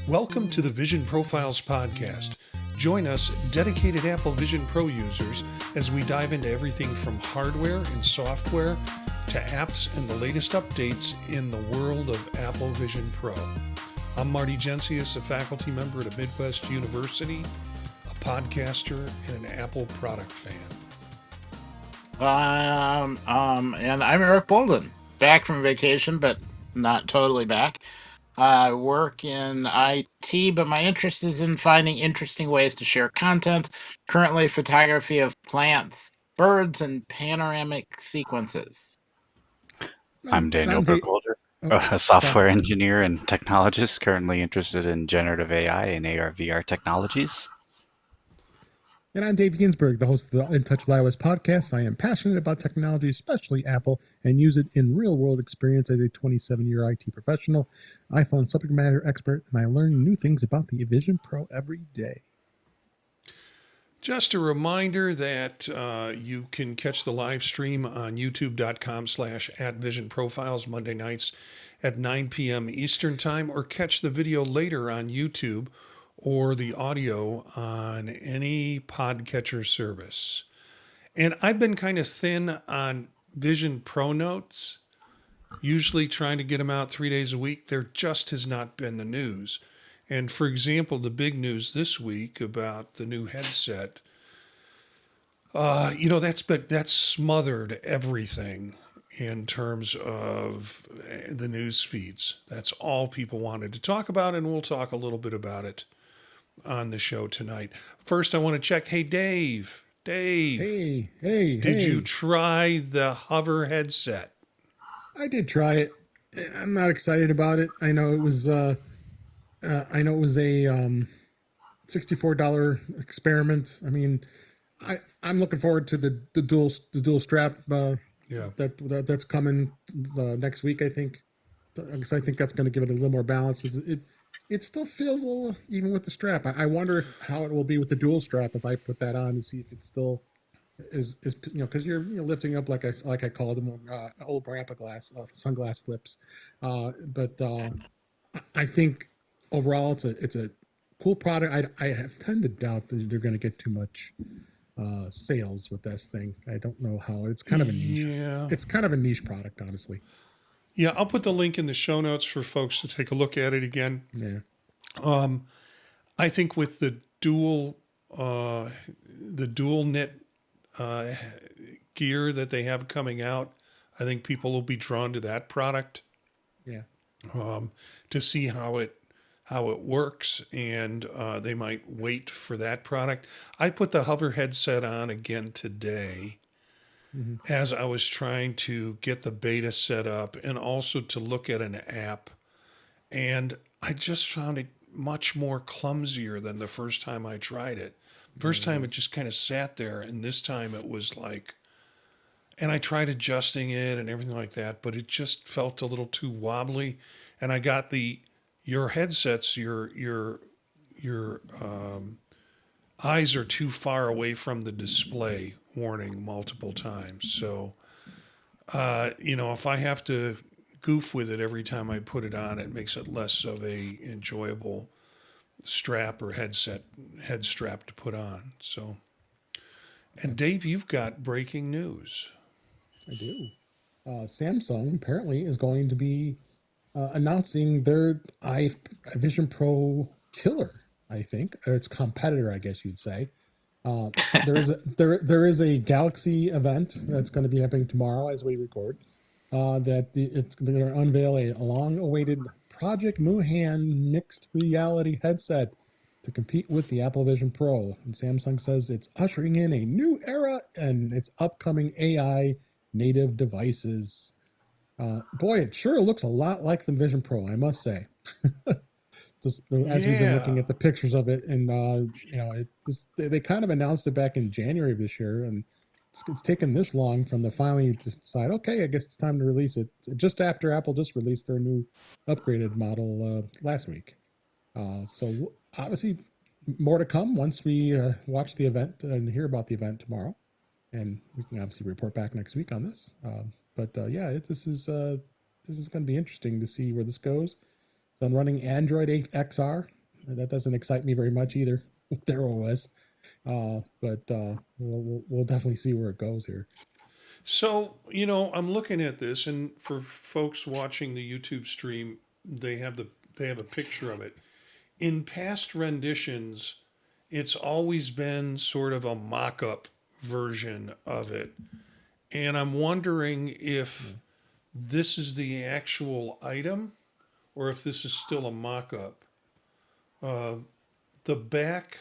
Welcome to the Vision Profiles podcast. Join us, dedicated Apple Vision Pro users, as we dive into everything from hardware and software to apps and the latest updates in the world of Apple Vision Pro. I'm Marty, a faculty member at Midwest University, a podcaster, and an Apple product fan. And I'm Eric Bolden, back from vacation, but not totally back. I work in IT, but my interest is in finding interesting ways to share content, currently photography of plants, birds, and panoramic sequences. I'm Daniel Burkholder, a software engineer and technologist currently interested in generative AI and AR/VR technologies. And I'm Dave Ginsburg, the host of the In Touch with iOS podcast. I am passionate about technology, especially Apple, and use it in real-world experience as a 27-year IT professional, iPhone subject matter expert, and I learn new things about the Vision Pro every day. Just a reminder that you can catch the live stream on youtube.com/@visionprofiles Monday nights at 9 p.m. Eastern Time, or catch the video later on YouTube or the audio on any podcatcher service. And I've been kind of thin on Vision Pro notes, usually trying to get them out 3 days a week. There just has not been the news. And for example, the big news this week about the new headset, that's smothered everything in terms of the news feeds. That's all people wanted to talk about, and we'll talk a little bit about it on the show tonight. First, I want to check. Hey, Dave. Hey. Did you try the Hover headset? I did try it. I'm not excited about it. I know it was a $64 experiment. I mean, I'm looking forward to the dual strap. That's coming next week. I think. Because I think that's going to give it a little more balance. It still feels a little, even with the strap. I wonder how it will be with the dual strap if I put that on to see if it still is because you're lifting up like I called them old grandpa sunglass flips. But I think overall it's a cool product. I have tend to doubt that they're going to get too much sales with this thing. I don't know how. It's kind of a niche. Yeah. It's kind of a niche product, honestly. Yeah, I'll put the link in the show notes for folks to take a look at it again. Yeah. I think with the dual knit gear that they have coming out, I think people will be drawn to that product. Yeah. To see how it works, and they might wait for that product. I put the Hover headset on again today. Mm-hmm. As I was trying to get the beta set up and also to look at an app. And I just found it much more clumsier than the first time I tried it. First time it just kind of sat there, and this time it was like, and I tried adjusting it and everything like that, but it just felt a little too wobbly. And I got your headsets, your eyes are too far away from the display warning multiple times. So, if I have to goof with it every time I put it on, it makes it less of a enjoyable strap or head strap to put on. So, and Dave, you've got breaking news. I do. Samsung apparently is going to be announcing their Vision Pro killer, I think, or its competitor, I guess you'd say. There is a Galaxy event that's going to be happening tomorrow as we record. They're going to unveil a long-awaited Project Muhan mixed reality headset to compete with the Apple Vision Pro. And Samsung says it's ushering in a new era and its upcoming AI native devices. Boy, it sure looks a lot like the Vision Pro, I must say. Just as we've been looking at the pictures of it, and they kind of announced it back in January of this year, and it's taken this long from the finally to decide, okay, I guess it's time to release it. Just after Apple just released their new upgraded model last week. So obviously more to come once we watch the event and hear about the event tomorrow, and we can obviously report back next week on this. This is going to be interesting to see where this goes. So I'm running Android 8 XR That doesn't excite me very much either. Their OS, but we'll definitely see where it goes here. So, I'm looking at this, and for folks watching the YouTube stream, they have a picture of it. In past renditions, it's always been sort of a mock-up version of it. And I'm wondering if this is the actual item or if this is still a mock-up. The back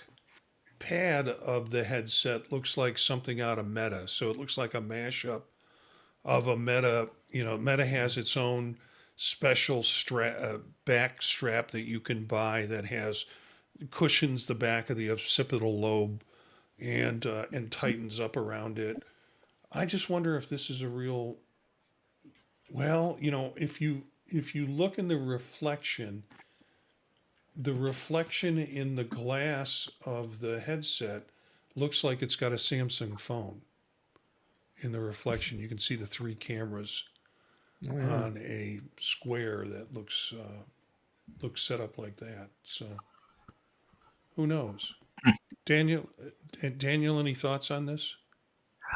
pad of the headset looks like something out of Meta. So it looks like a mashup of a Meta. Meta has its own special back strap that you can buy that has cushions the back of the occipital lobe and tightens up around it. I just wonder if this is a real. Well, if you look in the reflection in the glass of the headset looks like it's got a Samsung phone. In the reflection, you can see the three cameras on a square that looks set up like that. So, who knows? Daniel, any thoughts on this?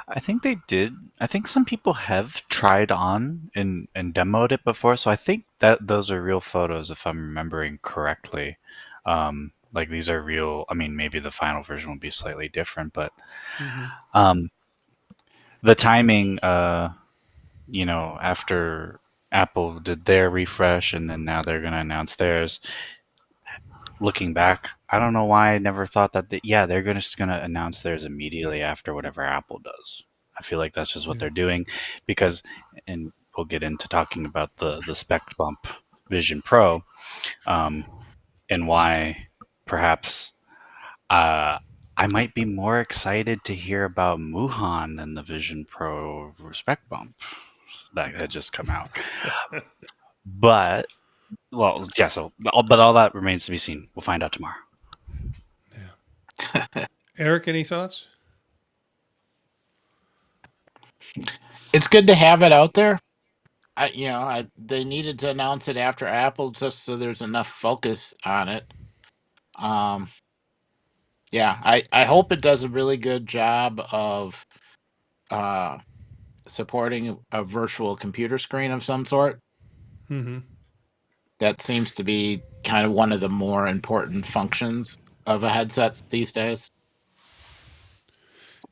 I think they did. I think some people have tried on and demoed it before, so I think that those are real photos if I'm remembering correctly. Like these are real. I mean, maybe the final version will be slightly different, but Mm-hmm. The timing, after Apple did their refresh and then now they're going to announce theirs. Looking back, I don't know why I never thought that. They're just going to announce theirs immediately after whatever Apple does. I feel like that's just what Yeah. they're doing because, and we'll get into talking about the spec bump Vision Pro, and why perhaps I might be more excited to hear about Muhan than the Vision Pro spec bump that had just come out. But well, yeah. But all that remains to be seen. We'll find out tomorrow. Yeah. Eric, any thoughts? It's good to have it out there. They needed to announce it after Apple just so there's enough focus on it. Yeah, I hope it does a really good job of uh, supporting a virtual computer screen of some sort. Mm-hmm. That seems to be kind of one of the more important functions of a headset these days.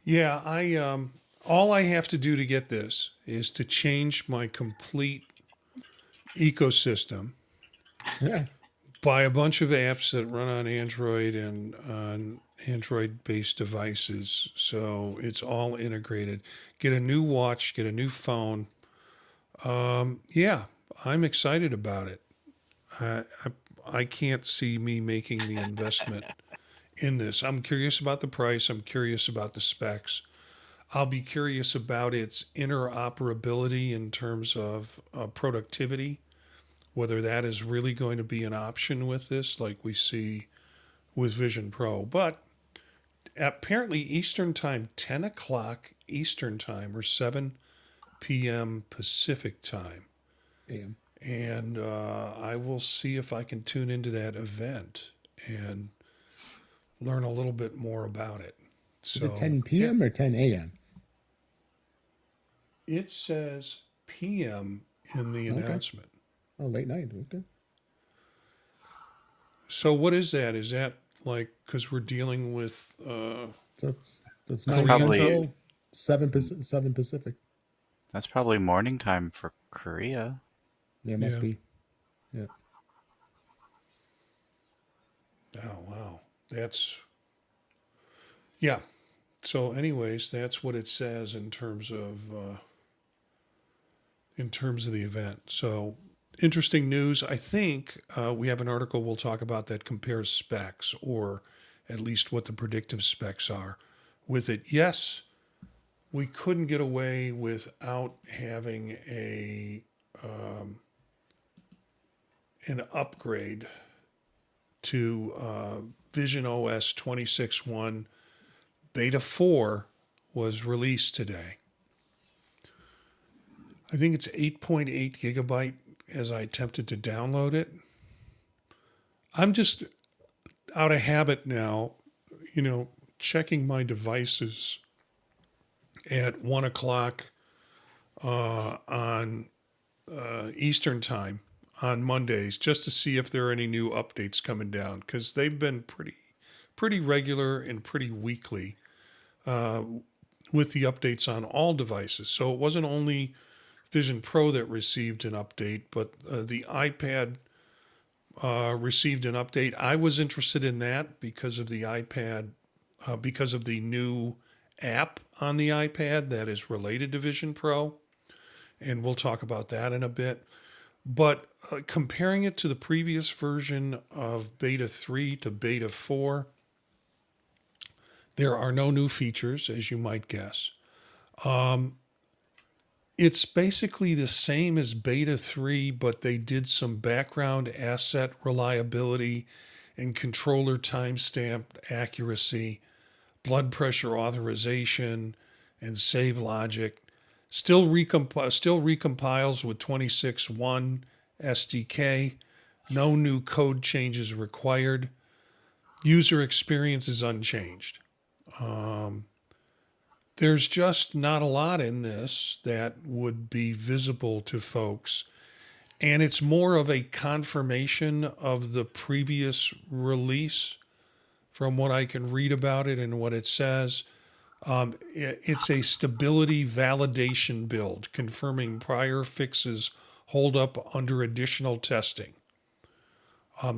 Yeah, I all I have to do to get this is to change my complete ecosystem, Yeah. buy a bunch of apps that run on Android and on Android based devices. So it's all integrated. Get a new watch, get a new phone. Yeah, I'm excited about it. I can't see me making the investment in this. I'm curious about the price. I'm curious about the specs. I'll be curious about its interoperability in terms of productivity, whether that is really going to be an option with this, like we see with Vision Pro. But apparently, Eastern Time, 10 o'clock Eastern Time, or 7 p.m. Pacific Time. Damn. And I will see if I can tune into that event and learn a little bit more about it. Is it 10 p.m. or 10 a.m.? It says p.m. in the announcement. Oh, late night. Okay. So what is that? Is that like because we're dealing with? So it's That's 9 probably- Central, 7 Pacific. That's probably morning time for Korea. Yeah, it must Yeah. be. Yeah. Oh wow, yeah. So, anyways, that's what it says in terms of the event. So, interesting news. I think we have an article we'll talk about that compares specs, or at least what the predictive specs are with it. Yes, we couldn't get away without having an upgrade to Vision OS 26.1. Beta 4 was released today. I think it's 8.8 gigabyte as I attempted to download it. I'm just out of habit now, you know, checking my devices at 1 o'clock on Eastern time on Mondays just to see if there are any new updates coming down because they've been pretty regular and pretty weekly uh, with the updates on all devices. So it wasn't only Vision Pro that received an update, but the iPad received an update. I was interested in that because of the iPad, because of the new app on the iPad that is related to Vision Pro. And we'll talk about that in a bit. But comparing it to the previous version of Beta 3 to Beta 4, there are no new features, as you might guess. It's basically the same as Beta 3, but they did some background asset reliability and controller timestamp accuracy, blood pressure authorization, and save logic. Still recompiles with 26.1 SDK. No new code changes required. User experience is unchanged. There's just not a lot in this that would be visible to folks. And it's more of a confirmation of the previous release from what I can read about it and what it says. It's a stability validation build, confirming prior fixes hold up under additional testing,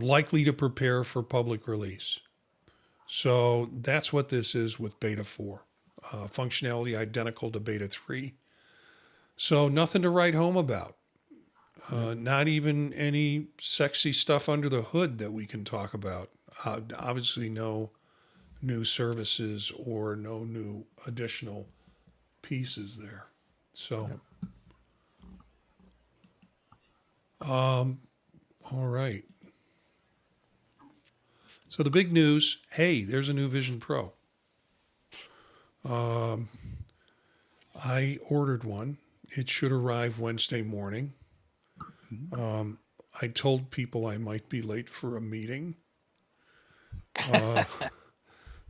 likely to prepare for public release. So that's what this is with Beta 4. Functionality identical to Beta 3. So nothing to write home about. Not even any sexy stuff under the hood that we can talk about. Obviously, no new services or no new additional pieces there. So, all right. So the big news, hey, there's a new Vision Pro. I ordered one. It should arrive Wednesday morning. I told people I might be late for a meeting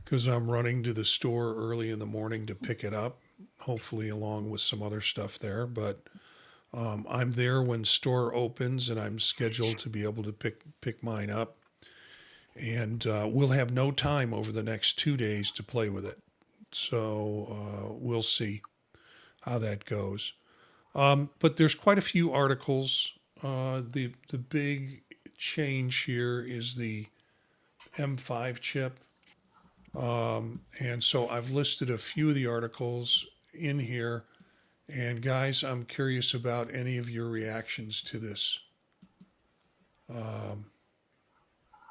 because I'm running to the store early in the morning to pick it up, hopefully along with some other stuff there. But I'm there when store opens, and I'm scheduled to be able to pick mine up. And we'll have no time over the next 2 days to play with it. So we'll see how that goes. But there's quite a few articles. The big change here is the M5 chip. And so I've listed a few of the articles in here. And guys, I'm curious about any of your reactions to this,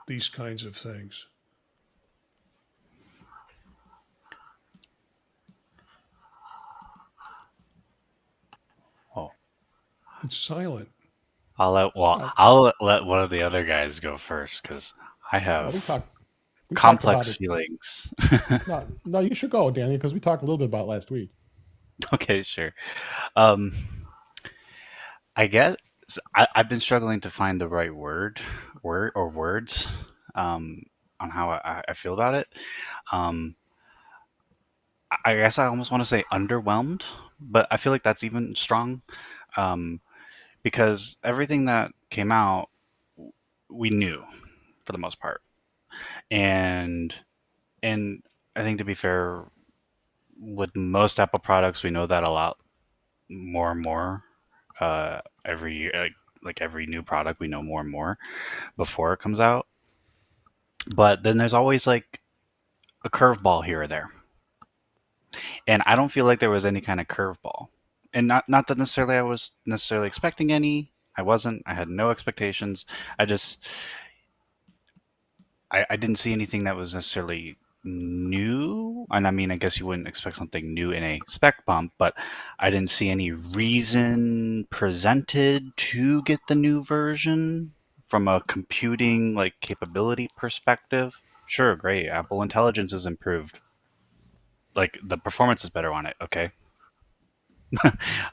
these kinds of things. Oh, It's silent. I'll let one of the other guys go first because I We have talked. We talked about complex it. feelings. No, you should go, Danny, because we talked a little bit about it last week. Okay, sure. Um, I guess I've been struggling to find the right word or words on how I feel about it. Um, I guess I almost want to say underwhelmed, but I feel like that's even strong um, because everything that came out we knew for the most part, and and I think to be fair, with most Apple products, we know that a lot more and more every year. Like every new product, we know more and more before it comes out. But then there's always like a curveball here or there, and I don't feel like there was any kind of curveball. And not that necessarily I was necessarily expecting any. I wasn't. I had no expectations. I just I didn't see anything that was necessarily new. And I mean, I guess you wouldn't expect something new in a spec bump, but I didn't see any reason presented to get the new version from a computing like capability perspective. Sure, great. Apple Intelligence is improved. Like the performance is better on it. Okay.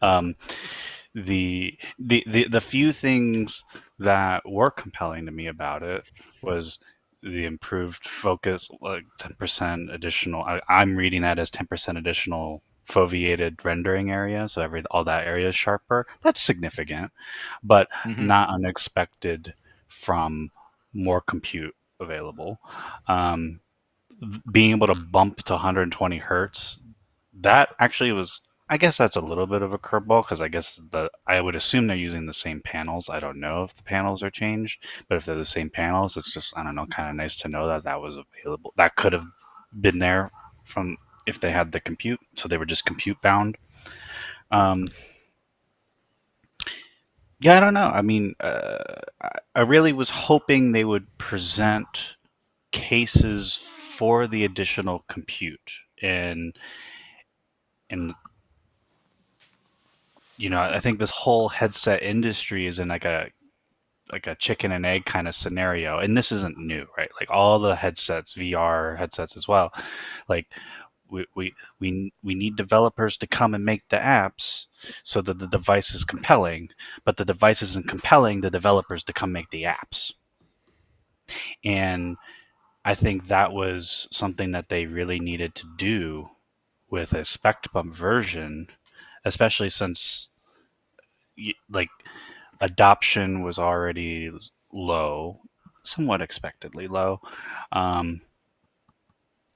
um, the few things that were compelling to me about it was the improved focus, like 10% additional. I'm reading that as 10% additional foveated rendering area, so all that area is sharper. That's significant, but Hmm. not unexpected from more compute available. Um, Being able to bump to 120 hertz, that actually was. I guess that's a little bit of a curveball because I would assume they're using the same panels. I don't know if the panels are changed, but if they're the same panels, it's just, I don't know, kind of nice to know that that was available. That could have been there from if they had the compute, so they were just compute bound. Um, yeah, I don't know. I mean, I really was hoping they would present cases for the additional compute, and I think this whole headset industry is in like a chicken and egg kind of scenario, and this isn't new, right? Like all the headsets, VR headsets as well, like we need developers to come and make the apps so that the device is compelling, but the device isn't compelling the developers to come make the apps. And I think that was something that they really needed to do with a spec bump version, especially since like adoption was already low, somewhat expectedly low, um,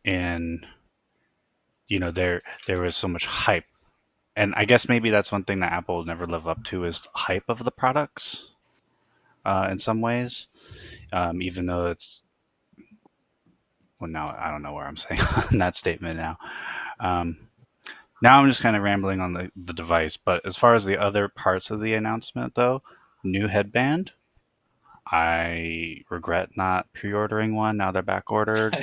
and there was so much hype, and I guess maybe that's one thing that Apple will never live up to is hype of the products. In some ways, even though it's well, now I don't know where I'm saying on that statement now. Um, Now I'm just kind of rambling on the device, but as far as the other parts of the announcement, though, new headband. I regret not pre-ordering one. Now they're back ordered.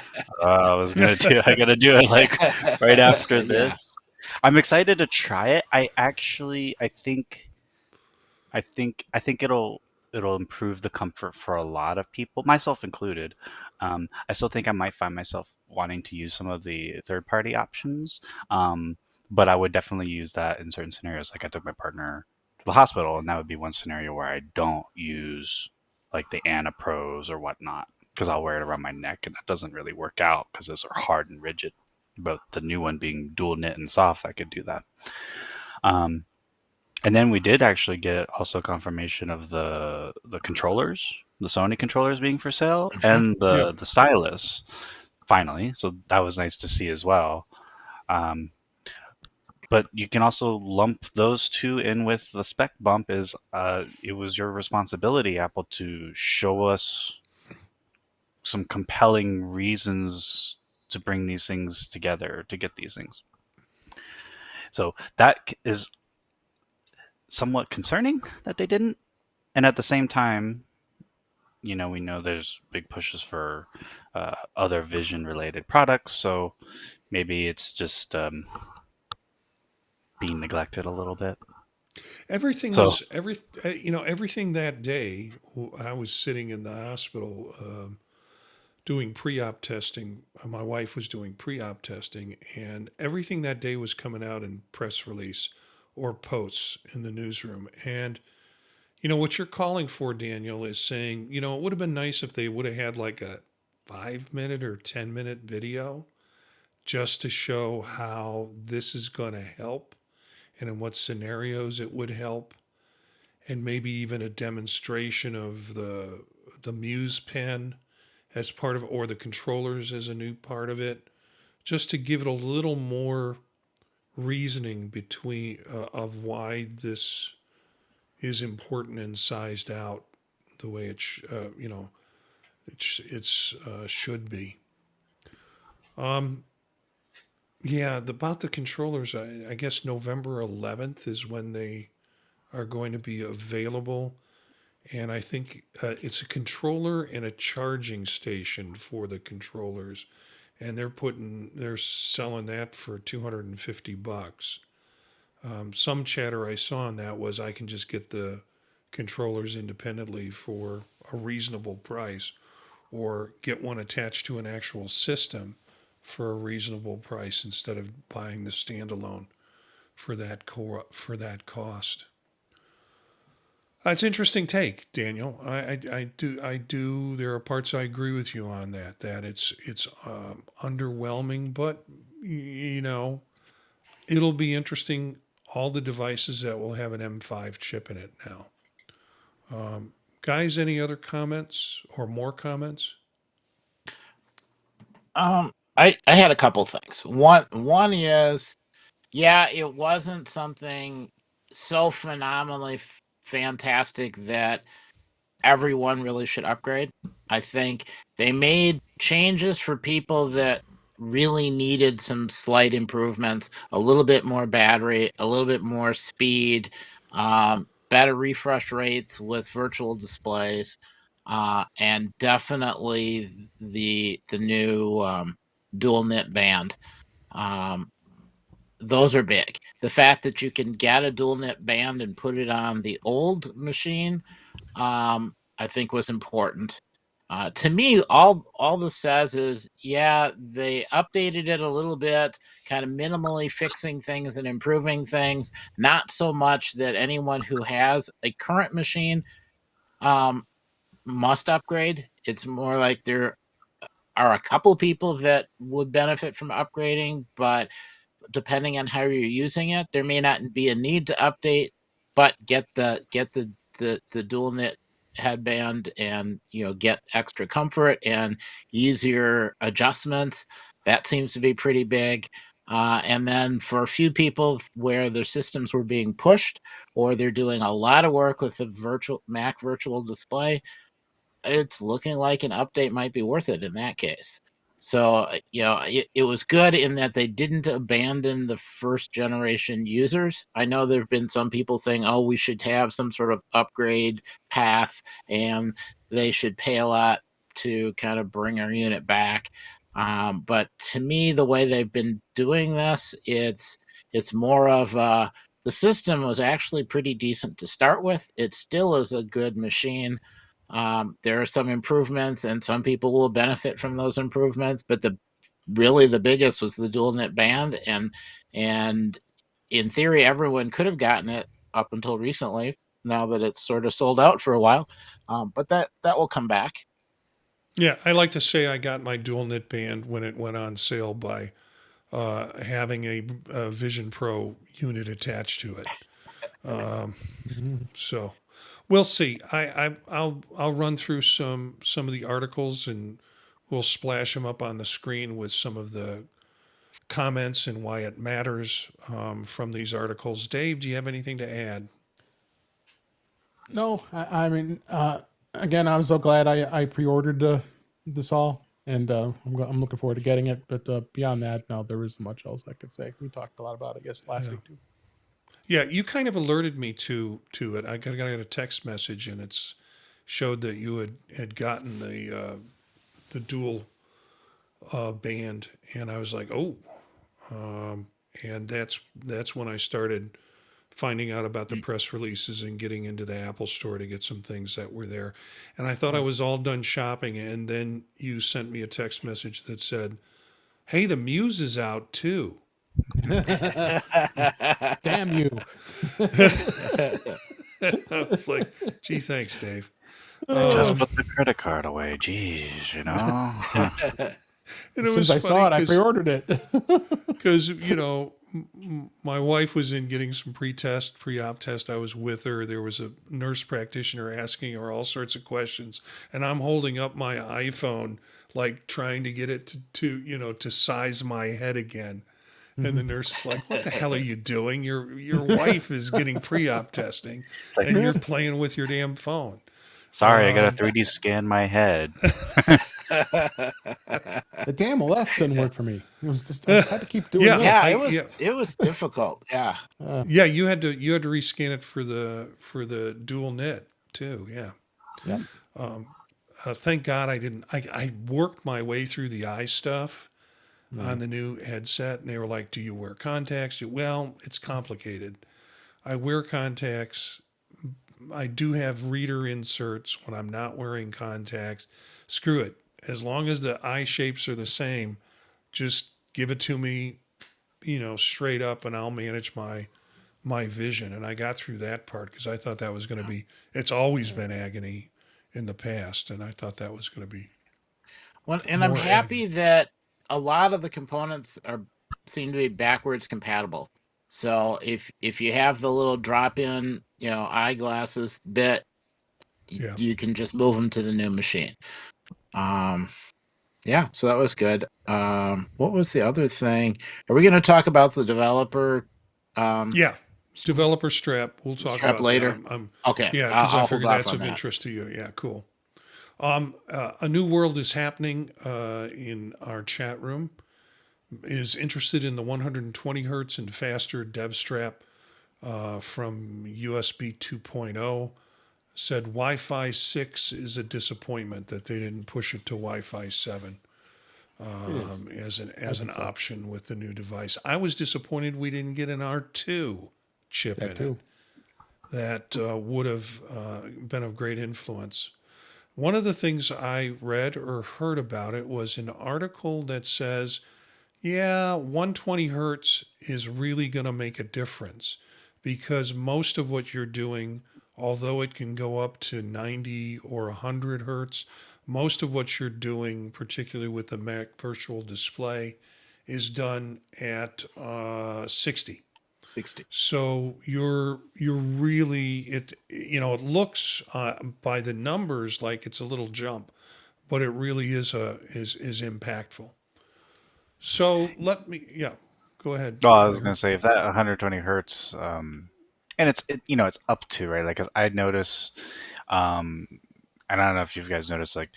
I gotta do it like right after Yeah. this. I'm excited to try it. I think it'll improve the comfort for a lot of people, myself included. I still think I might find myself wanting to use some of the third-party options, but I would definitely use that in certain scenarios. Like I took my partner to the hospital, and that would be one scenario where I don't use like the Anna Pros or whatnot because I'll wear it around my neck, and that doesn't really work out because those are hard and rigid. But the new one being dual knit and soft, I could do that. Um, and then we did actually get also confirmation of the controllers, the Sony controllers being for sale, Hmm. and Yep. the stylus finally. So that was nice to see as well. Um, but you can also lump those two in with the spec bump. Is it was your responsibility, Apple, to show us some compelling reasons to bring these things together to get these things. So that is somewhat concerning that they didn't. And at the same time, we know there's big pushes for other vision related products. So maybe it's just being neglected a little bit. Everything So, was everything that day. I was sitting in the hospital doing pre-op testing. My wife was doing pre-op testing, and everything that day was coming out in press release or posts in the newsroom. And what you're calling for, Daniel, is saying it would have been nice if they would have had like a 5 minute or 10 minute video just to show how this is going to help and in what scenarios it would help, and maybe even a demonstration of the Muse pen as part of, or the controllers as a new part of it, just to give it a little more reasoning between of why this is important and sized out the way it's should be. Um, yeah, about the controllers, I guess November 11th is when they are going to be available. And I think it's a controller and a charging station for the controllers, and they're selling that for $250. Some chatter I saw on that was I can just get the controllers independently for a reasonable price, or get one attached to an actual system for a reasonable price instead of buying the standalone for that cost. It's interesting take, Daniel. I do. There are parts I agree with you on that. That it's underwhelming, but you know, it'll be interesting. All the devices that will have an M5 chip in it now. Guys, any other comments or more comments? I had a couple things. One is, yeah, it wasn't something so phenomenally fantastic that everyone really should upgrade. I think they made changes for people that really needed some slight improvements, a little bit more battery, a little bit more speed, better refresh rates with virtual displays, and definitely the new dual knit band. Um, those are big. The fact that you can get a dual knit band and put it on the old machine, I think was important. To me, all this says is, yeah, they updated it a little bit, kind of minimally fixing things and improving things. Not so much that anyone who has a current machine um, must upgrade. It's more like there are a couple people that would benefit from upgrading, but depending on how you're using it, there may not be a need to update, but get the dual knit headband and get extra comfort and easier adjustments. That seems to be pretty big. And then for a few people where their systems were being pushed or they're doing a lot of work with the virtual Mac virtual display, it's looking like an update might be worth it in that case. So, it was good in that they didn't abandon the first generation users. I know there have been some people saying, oh, we should have some sort of upgrade path and they should pay a lot to kind of bring our unit back. But to me, the way they've been doing this, it's more of the system was actually pretty decent to start with. It still is a good machine. There are some improvements, and some people will benefit from those improvements. But the biggest was the dual knit band, and in theory, everyone could have gotten it up until recently. Now that it's sort of sold out for a while, but that will come back. Yeah, I like to say I got my dual knit band when it went on sale by having a Vision Pro unit attached to it. So we'll see. I'll run through some of the articles and we'll splash them up on the screen with some of the comments and why it matters from these articles. Dave, do you have anything to add? No, I mean, again, I'm so glad I pre-ordered this all, and I'm looking forward to getting it. But beyond that, no, there isn't much else I could say. We talked a lot about it last week too. Yeah, you kind of alerted me to it. I got a text message and it's showed that you had gotten the dual band, and I was like, oh, and that's when I started finding out about the press releases and getting into the Apple store to get some things that were there. And I thought I was all done shopping, and then you sent me a text message that said, "Hey, the Muse is out too." Damn you! I was like, "Gee, thanks, Dave." Just put the credit card away. Jeez, And As it soon as was I saw it, I funny pre-ordered it. because my wife was in getting some pre-op test. I was with her. There was a nurse practitioner asking her all sorts of questions, and I'm holding up my iPhone like trying to get it to size my head again. And the nurse is like, "What the hell are you doing? Your wife is getting pre-op testing, It's like, and you're playing with your damn phone." sorry, I got to 3D scan my head. The damn left didn't work for me. It was just I just had to keep doing Yeah, this. Yeah, yeah. it was difficult. Yeah. Yeah, you had to rescan it for the dual knit too. Yeah. Yep. Thank God I didn't. I worked my way through the eye stuff on the new headset, and they were like, "Do you wear contacts?" Well, it's complicated. I wear contacts. I do have reader inserts when I'm not wearing contacts. Screw it. As long as the eye shapes are the same, just give it to me, straight up, and I'll manage my vision. And I got through that part because I thought that was going to be, it's always been agony in the past. And I thought that was going to be Well, and I'm more agony. happy that a lot of the components are seem to be backwards compatible. So if you have the little drop-in, eyeglasses bit, Yeah. you can just move them to the new machine. Um, yeah, so that was good. What was the other thing? Are we going to talk about the developer um Yeah. Developer strap. We'll talk strap about that. later? Okay, Yeah, I'll, because I I'll hold figured off that's on of that. interest to you. Yeah, cool. A new world is happening in our chat room. Is interested in the 120 hertz and faster dev strap from USB 2.0. Said Wi-Fi 6 is a disappointment that they didn't push it to Wi-Fi 7 It is. as I an think so. option with the new device. I was disappointed we didn't get an R2 chip That in it. too. That would have been of great influence. One of the things I read or heard about it was an article that says, yeah, 120 hertz is really going to make a difference because most of what you're doing, although it can go up to 90 or 100 hertz, most of what you're doing, particularly with the Mac Virtual Display, is done at 60. 60. So you're really it looks by the numbers like it's a little jump, but it really is impactful. So let me go ahead. Well, I was Byron. gonna say if that 120 hertz, and it's up to right, like 'cause I notice, um, and I don't know if you guys notice, like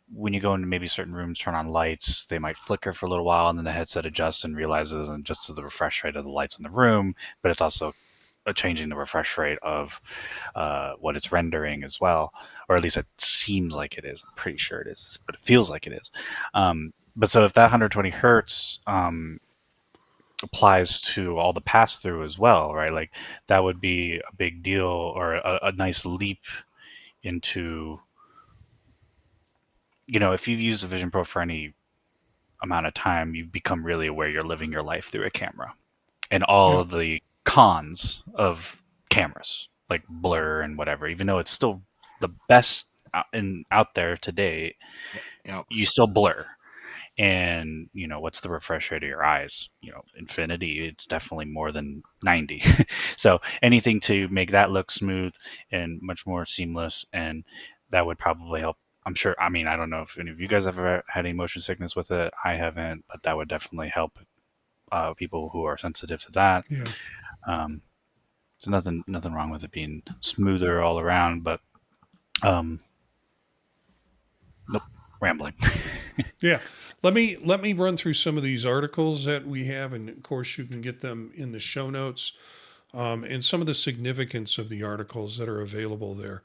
when you go into maybe certain rooms, turn on lights, they might flicker for a little while, and then the headset adjusts and realizes and adjusts to the refresh rate of the lights in the room, but it's also changing the refresh rate of what it's rendering as well, or at least it seems like it is. I'm pretty sure it is, but it feels like it is. But so if that 120 hertz applies to all the pass through as well, right? Like that would be a big deal or a nice leap into, if you've used the Vision Pro for any amount of time, you become really aware you're living your life through a camera and all Yeah. of the cons of cameras like blur and whatever, even though it's still the best out there today, Yep. you still blur. And what's the refresh rate of your eyes? Infinity, it's definitely more than 90. So anything to make that look smooth and much more seamless, and that would probably help. I'm sure, I mean, I don't know if any of you guys have ever had any motion sickness with it. I haven't, but that would definitely help people who are sensitive to that. Yeah. um, so nothing wrong with it being smoother all around, but um, nope, rambling. Yeah. Let me run through some of these articles that we have, and of course you can get them in the show notes, and some of the significance of the articles that are available there.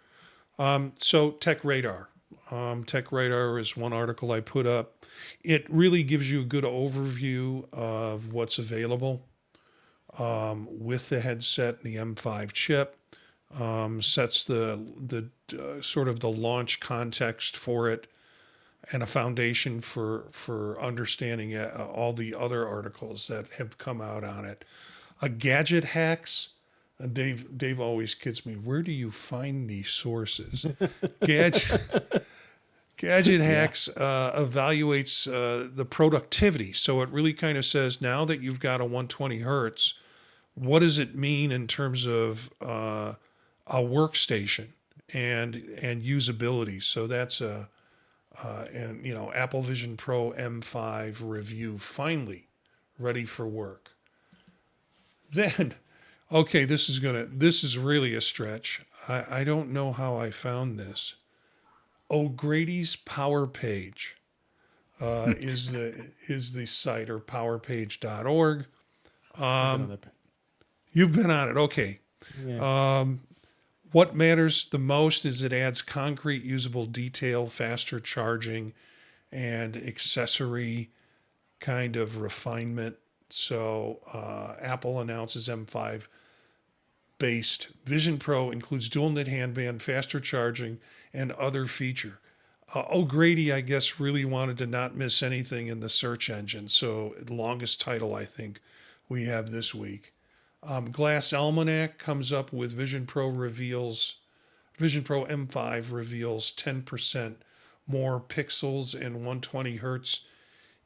So Tech Radar. Tech Radar is one article I put up. It really gives you a good overview of what's available with the headset and the M5 chip. Sets the sort of the launch context for it and a foundation for understanding all the other articles that have come out on it. Gadget hacks. Dave always kids me. Where do you find these sources? Gadget Gadget Yeah. Hacks evaluates the productivity. So it really kind of says now that you've got a 120 hertz, what does it mean in terms of a workstation and usability? So that's and Apple Vision Pro M5 review finally ready for work. Then, okay, this is really a stretch. I don't know how I found this. O'Grady's Power Page is the site, or powerpage.org. I've been on that. You've been on it, okay. Yeah. What matters the most is it adds concrete, usable detail, faster charging, and accessory kind of refinement. So Apple announces M5 based Vision Pro includes dual knit handband, faster charging, and other feature. O'Grady, I guess, really wanted to not miss anything in the search engine. So longest title I think we have this week. Glass Almanac comes up with Vision Pro M5 reveals 10% more pixels and 120 hertz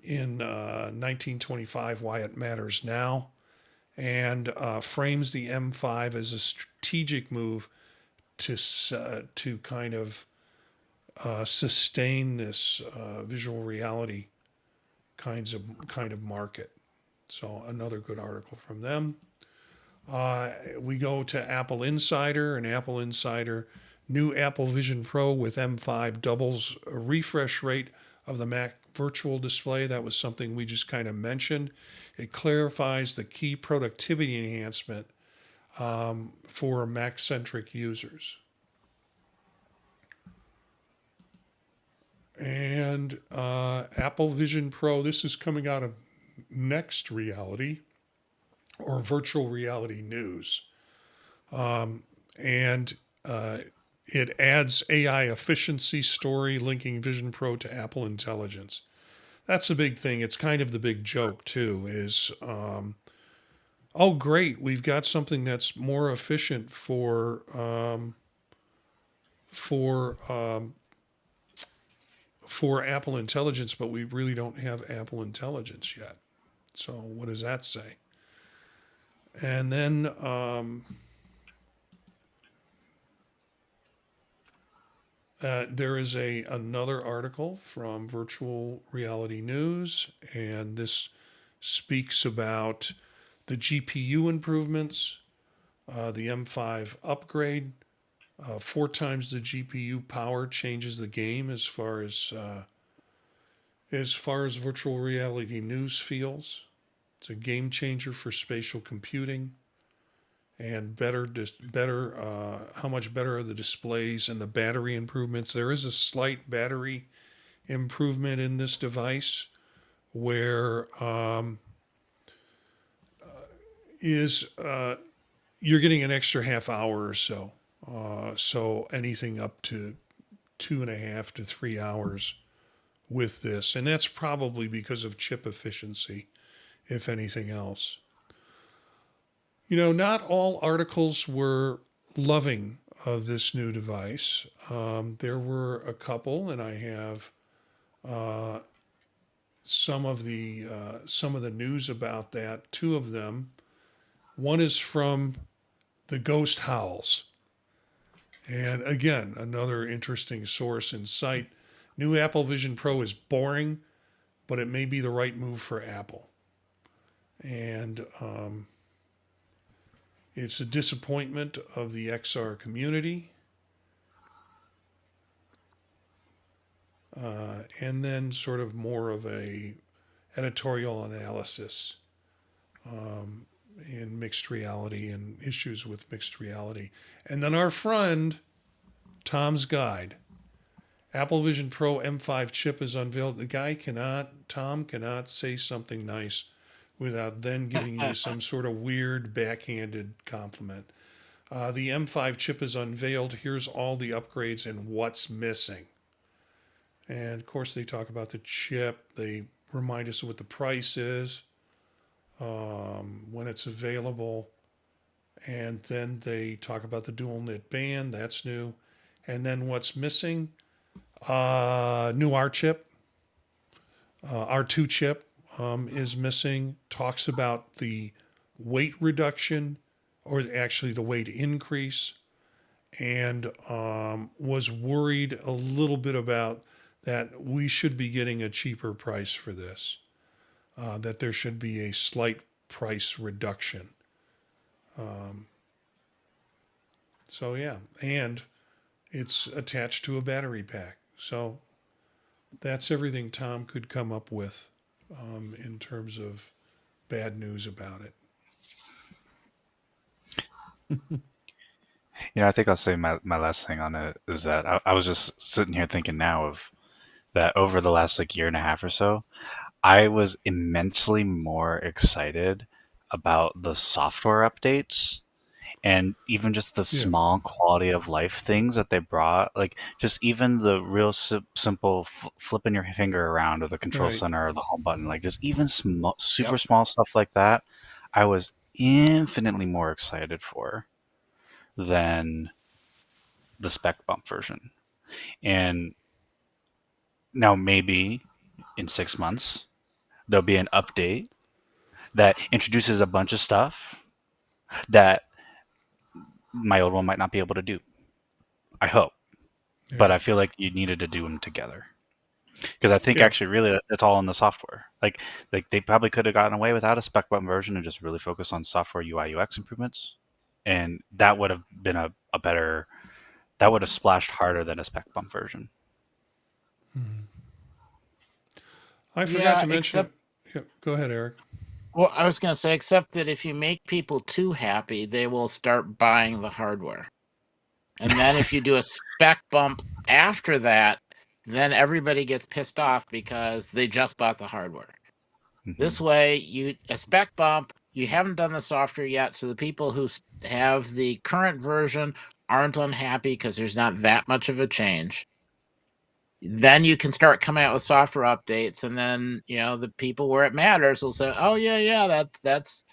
in 1925. Why it matters now, and frames the M5 as a strategic move to kind of sustain this visual reality kind of market. So another good article from them. We go to Apple Insider, and Apple Insider, new Apple Vision Pro with M5 doubles a refresh rate of the Mac Virtual Display. That was something we just kind of mentioned. It clarifies the key productivity enhancement for Mac-centric users. And Apple Vision Pro, this is coming out of Next Reality or Virtual Reality News. And it adds AI efficiency story linking Vision Pro to Apple Intelligence. That's a big thing. It's kind of the big joke too. Is oh great, we've got something that's more efficient for Apple Intelligence, but we really don't have Apple Intelligence yet. So what does that say? And then there is another article from Virtual Reality News, and this speaks about the GPU improvements, the M5 upgrade. 4 times the GPU power changes the game as far as Virtual Reality News feels. It's a game changer for spatial computing, and how much better are the displays and the battery improvements. There is a slight battery improvement in this device where you're getting an extra half hour or so. So anything up to 2.5 to 3 hours with this. And that's probably because of chip efficiency, if anything else. You know, not all articles were loving of this new device. There were a couple, and I have some of the news about that. 2 of them. One is from the Ghost Howls. And again, another interesting source and site. New Apple Vision Pro is boring, but it may be the right move for Apple. And it's a disappointment of the XR community. And then sort of more of a editorial analysis in mixed reality and issues with mixed reality. And then our friend, Tom's Guide. Apple Vision Pro M5 chip is unveiled. Tom cannot say something nice without then giving you some sort of weird backhanded compliment. The M5 chip is unveiled. Here's all the upgrades and what's missing. And of course, they talk about the chip. They remind us of what the price is, when it's available. And then they talk about the dual knit band. That's new. And then what's missing? New R chip. R2 chip is missing. Talks about the weight reduction, or actually the weight increase. And was worried a little bit about that we should be getting a cheaper price for this. That there should be a slight price reduction. So yeah, and it's attached to a battery pack. So that's everything Tom could come up with in terms of bad news about it. I think I'll say my last thing on it is that I was just sitting here thinking now of that over the last year and a half or so, I was immensely more excited about the software updates and even just the Yeah. small quality of life things that they brought, like just even the real simple flipping your finger around or the control Right. center or the home button, like just even super Yep. small stuff like that. I was infinitely more excited for than the spec bump version. And now maybe in 6 months there'll be an update that introduces a bunch of stuff that my old one might not be able to do. I hope, but Yeah. I feel like you needed to do them together because I think Yeah. actually really it's all in the software. Like they probably could have gotten away without a spec button version and just really focused on software UI UX improvements, and that would have been a better, that would have splashed harder than a spec bump version. I forgot Yeah, to mention. except, Yeah, go ahead, Eric. well, I was going to say, except that if you make people too happy, they will start buying the hardware. And then if you do a spec bump after that, then everybody gets pissed off because they just bought the hardware. This way, a spec bump, you haven't done the software yet, so the people who have the current version aren't unhappy because there's not that much of a change. Then you can start coming out with software updates, and then the people where it matters will say, "Oh yeah, that's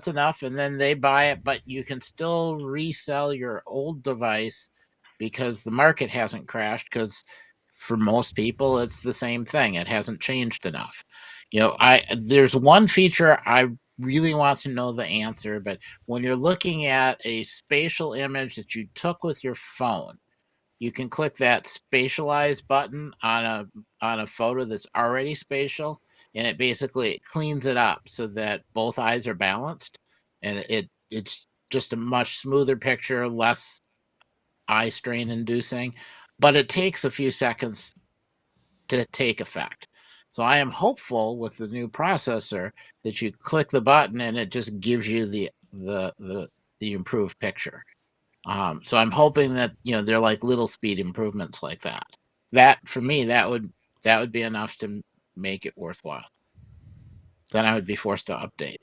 enough," and then they buy it. But you can still resell your old device because the market hasn't crashed. Because for most people, it's the same thing; it hasn't changed enough. There's one feature I really want to know the answer, but when you're looking at a spatial image that you took with your phone, you can click that spatialize button on a photo that's already spatial, and it basically cleans it up so that both eyes are balanced, and it's just a much smoother picture, less eye strain inducing, but it takes a few seconds to take effect. So I am hopeful with the new processor that you click the button and it just gives you the improved picture. So I'm hoping that they're like little speed improvements like that. That for me, that would be enough to make it worthwhile. Then I would be forced to update.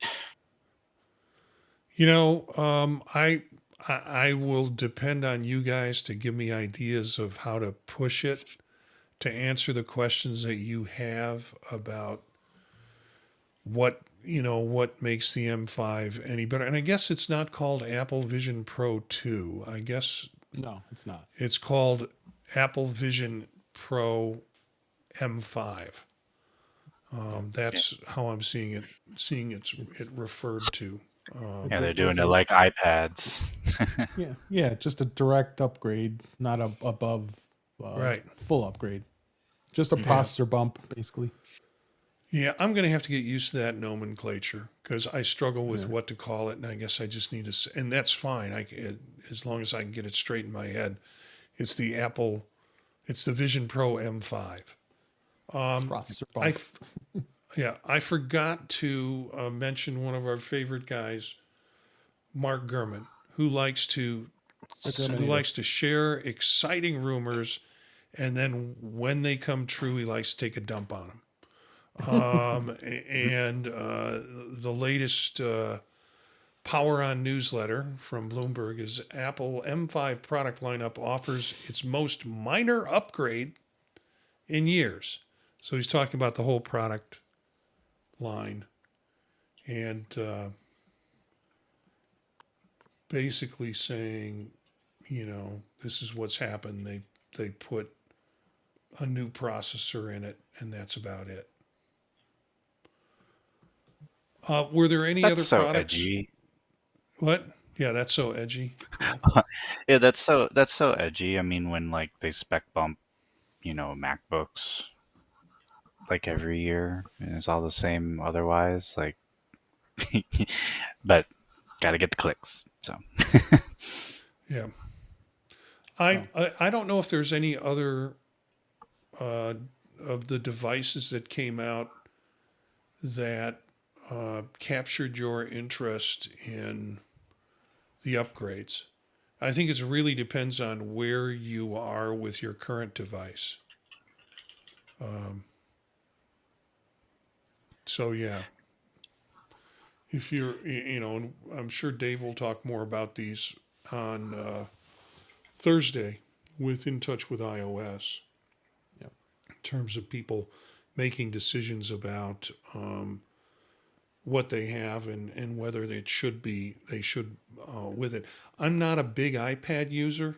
I will depend on you guys to give me ideas of how to push it to answer the questions that you have about what makes the M5 any better. And I guess it's not called Apple Vision Pro 2. I guess No, it's not. it's called Apple Vision Pro M5. That's how I'm seeing it referred to. It's Yeah, a they're doing it's it a like iPads. yeah, just a direct upgrade, not above Right. full upgrade. Just a Yeah. processor bump, basically. Yeah, I'm going to have to get used to that nomenclature because I struggle with Yeah. what to call it, and I guess I just need to, and that's fine. As long as I can get it straight in my head. It's it's the Vision Pro M5. Processor I, bump. f- yeah, I forgot to mention one of our favorite guys, Mark Gurman, who likes to share exciting rumors, and then when they come true, he likes to take a dump on them. And the latest Power On newsletter from Bloomberg is Apple M5 product lineup offers its most minor upgrade in years. So he's talking about the whole product line and basically saying, this is what's happened. They put a new processor in it, and that's about it. Were there any That's other so products? edgy. What? Yeah, that's so edgy. Yeah. Yeah, that's so edgy. I mean, when like they spec bump, MacBooks like every year, and it's all the same otherwise. Like, but gotta get the clicks. So Yeah. Oh, I don't know if there's any other uh, of the devices that came out that captured your interest in the upgrades. I think it really depends on where you are with your current device. Um, so yeah, if and I'm sure Dave will talk more about these on Thursday with In Touch with iOS yeah. in terms of people making decisions about what they have and whether they should with it. I'm not a big iPad user.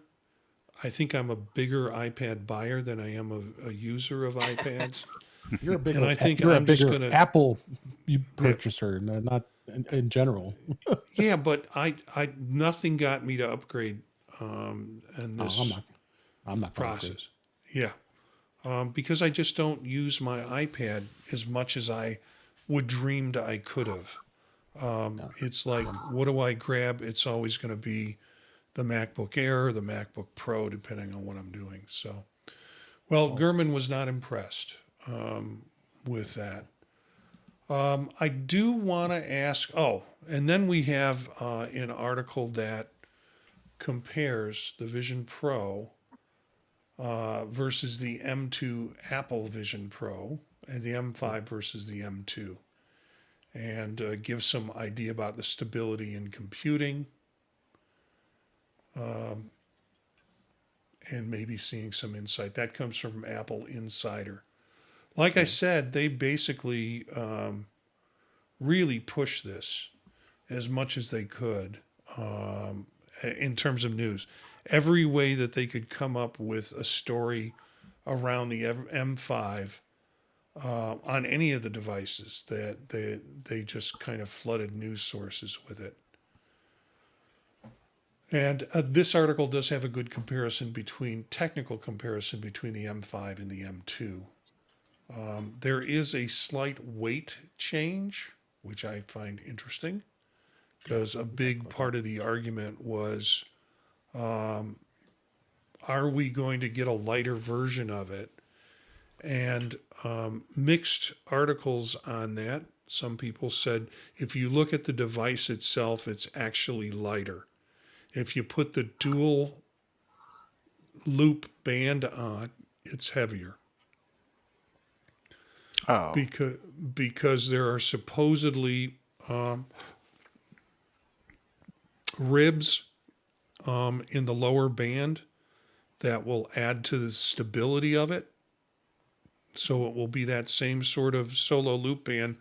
I think I'm a bigger iPad buyer than I am a user of iPads. You're a And bigger I think you're a I'm just bigger gonna, Apple yeah, purchaser, not in general. yeah, but I nothing got me to upgrade in Oh, this I'm not going to upgrade. process. Yeah, because I just don't use my iPad as much as I would dreamed I could have. No. It's like, what do I grab? It's always going to be the MacBook Air or the MacBook Pro, depending on what I'm doing. So, well, Well, Gurman was not impressed with that. I do want to ask. Oh, and then we have an article that compares the Vision Pro versus the M2 Apple Vision Pro and the M5 versus the M2, and give some idea about the stability in computing, and maybe seeing some insight. That comes from Apple Insider. Like I said, they basically really push this as much as they could in terms of news. Every way that they could come up with a story around the M5 on any of the devices, that they just kind of flooded news sources with it. And this article does have a good technical comparison between the M5 and the M2. There is a slight weight change, which I find interesting, because a big part of the argument was, are we going to get a lighter version of it? And mixed articles on that. Some people said if you look at the device itself, it's actually lighter. If you put the dual loop band on, it's heavier. Oh, Because there are supposedly ribs in the lower band that will add to the stability of it. So it will be that same sort of solo loop band,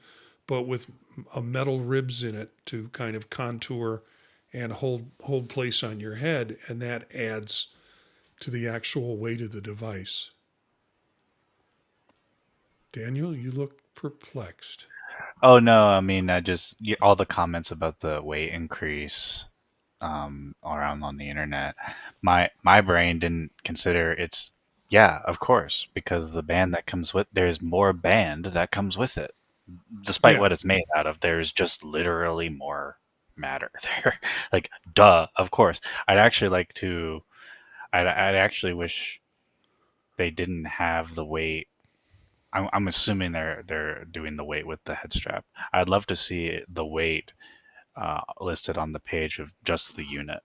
but with a metal ribs in it to kind of contour and hold place on your head, and that adds to the actual weight of the device. Daniel, you look perplexed. oh no! I mean, all the comments about the weight increase around on the internet. My brain didn't consider it's yeah, of course, because the band that comes with there's more band that comes with it. Despite Yeah, what it's made out of, there's just literally more matter there. Like, duh, of course. I'd actually like to. I'd actually wish they didn't have the weight. I'm assuming they're doing the weight with the head strap. I'd love to see the weight listed on the page of just the unit,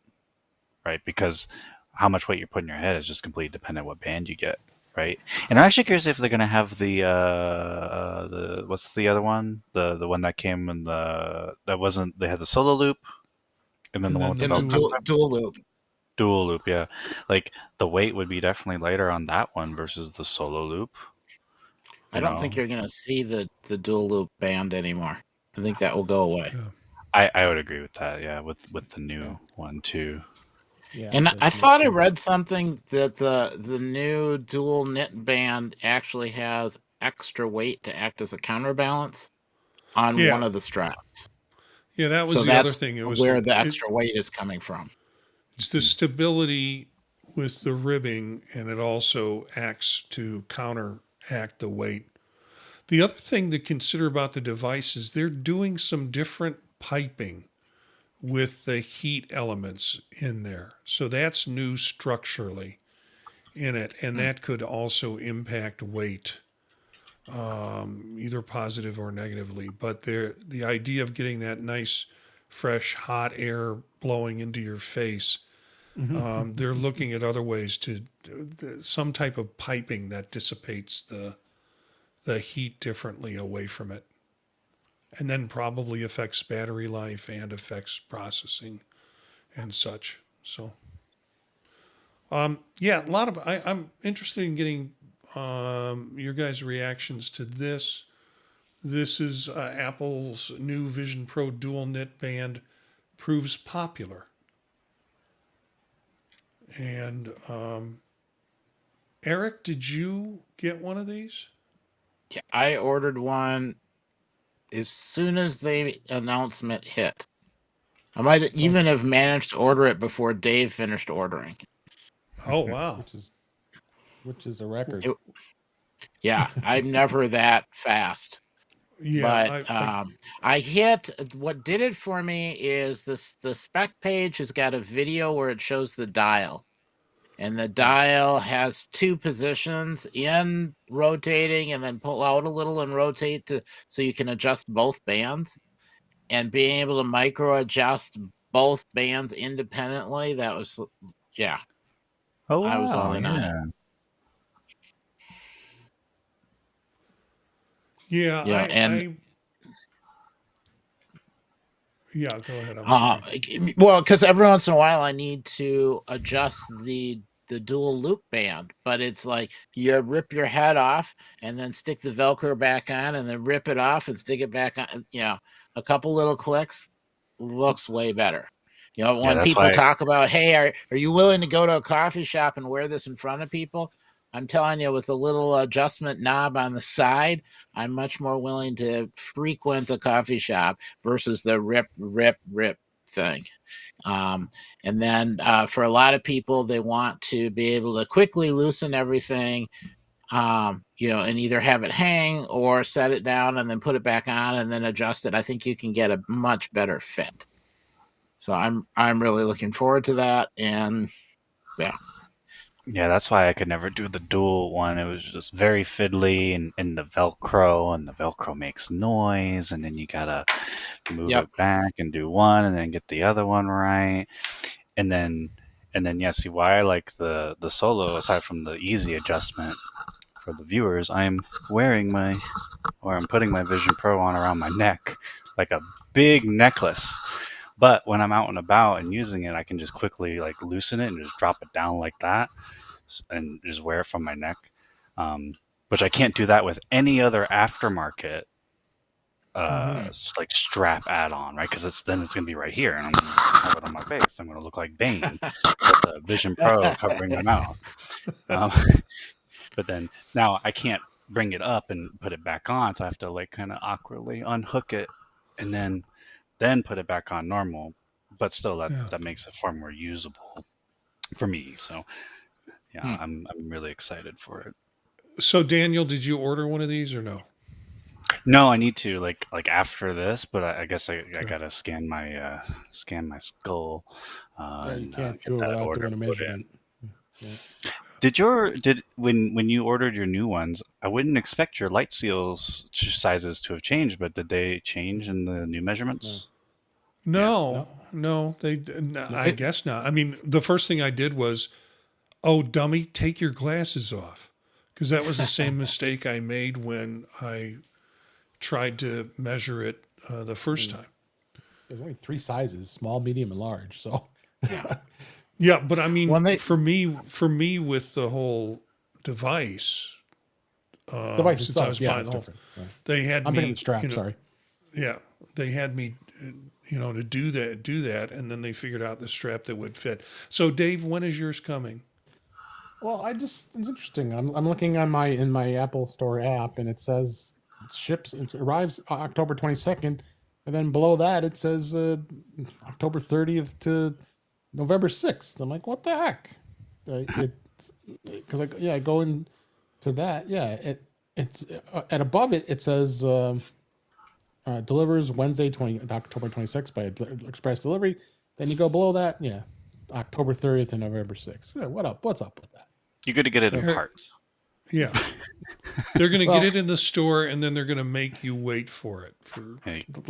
right? Because how much weight you put in your head is just completely dependent what band you get, right? And I'm actually curious if they're gonna have the what's the other one? The one that came in the that wasn't they had the solo loop and then and the one then with the the In the Velcro dual. dual loop. dual loop, yeah. Like the weight would be definitely lighter on that one versus the solo loop, I you don't think know. you're going to see the dual loop band anymore. I think that will go away. Yeah. I would agree with that, yeah, with the Yeah, new one too. yeah, And I that makes thought I sense. read something that the new dual knit band actually has extra weight to act as a counterbalance on Yeah. one of the straps. Yeah, that was So the other that's thing. It was where the extra weight is coming from. it's the stability with the ribbing, and it also acts to counteract the weight. The other thing to consider about the device is they're doing some different piping with the heat elements in there. So that's new structurally in it, and Mm. that could also impact weight, either positive or negatively. But the idea of getting that nice, fresh, hot air blowing into your face, they're looking at other ways to some type of piping that dissipates the heat differently away from it, and then probably affects battery life and affects processing and such. So, yeah, a lot of I'm interested in getting your guys' reactions to this. This is Apple's new Vision Pro dual knit band proves popular. And Eric, did you get one of these? Yeah, I ordered one as soon as the announcement hit. I might even have managed to order it before Dave finished ordering. Oh, wow. which is a record. It- yeah, I'm never that fast. But Yeah, I hit what did it for me is this the spec page has got a video where it shows the dial. And the dial has two positions, in rotating and then pull out a little and rotate so you can adjust both bands. And being able to micro adjust both bands independently, that was yeah, Oh I was all wow, in on it. yeah. yeah, Yeah, and yeah, go ahead. I'm sorry. well, because every once in a while I need to adjust the dual loop band, but it's like you rip your head off and then stick the Velcro back on, and then rip it off and stick it back on. A couple little clicks looks way better. Yeah, When that's people why. talk about, hey, are you willing to go to a coffee shop and wear this in front of people? I'm telling you, with a little adjustment knob on the side, I'm much more willing to frequent a coffee shop versus the rip, rip, rip thing. And then for a lot of people, they want to be able to quickly loosen everything, and either have it hang or set it down and then put it back on and then adjust it. I think you can get a much better fit. So I'm really looking forward to that. And yeah. Yeah, that's why I could never do the dual one. It was just very fiddly, and the Velcro makes noise, and then you gotta move Yep. it back and do one, and then get the other one right, and then yeah. See why I like the Solo, aside from the easy adjustment for the viewers. I'm putting my Vision Pro on around my neck like a big necklace. But when I'm out and about and using it, I can just quickly like loosen it and just drop it down like that, and just wear it from my neck. Which I can't do that with any other aftermarket like strap add-on, right? Because it's gonna be right here, and I'm gonna have it on my face. I'm gonna look like Bane with the Vision Pro covering my mouth. Um, but then now I can't bring it up and put it back on, so I have to like kind of awkwardly unhook it and then put it back on normal. But still, that makes it far more usable for me. So yeah, I'm really excited for it. So, Daniel, did you order one of these or no? No, I need to like after this, but I guess I gotta scan my skull. Yeah, you And can't get do it that without order doing a put in. measurement. Yeah. Did when you ordered your new ones, I wouldn't expect your light seals sizes to have changed, but did they change in the new measurements? No, No. I guess not. I mean, the first thing I did was, oh, dummy, take your glasses off. Because that was the same mistake I made when I tried to measure it the first time. There's only 3 sizes: small, medium, and large. So Yeah. Yeah, but I mean, When they for me with the whole device, device since I itself, was yeah, buying it's the whole, different. Right. they had I'm thinking me, the strap. Sorry. yeah, they had me, to do that, and then they figured out the strap that would fit. So, Dave, when is yours coming? Well, it's interesting. I'm looking on my Apple Store app, and it says it arrives October 22nd, and then below that it says October 30th to November 6th. I'm like, what the heck? Because I go into that. Yeah, it's at above it says delivers October 26th by express delivery. Then you go below that, yeah, October 30th and November 6th. Yeah, what's up with that? You're going to get it in Here- parts. Yeah, they're going to Well- get it in the store, and then they're going to make you wait for it. Hey, The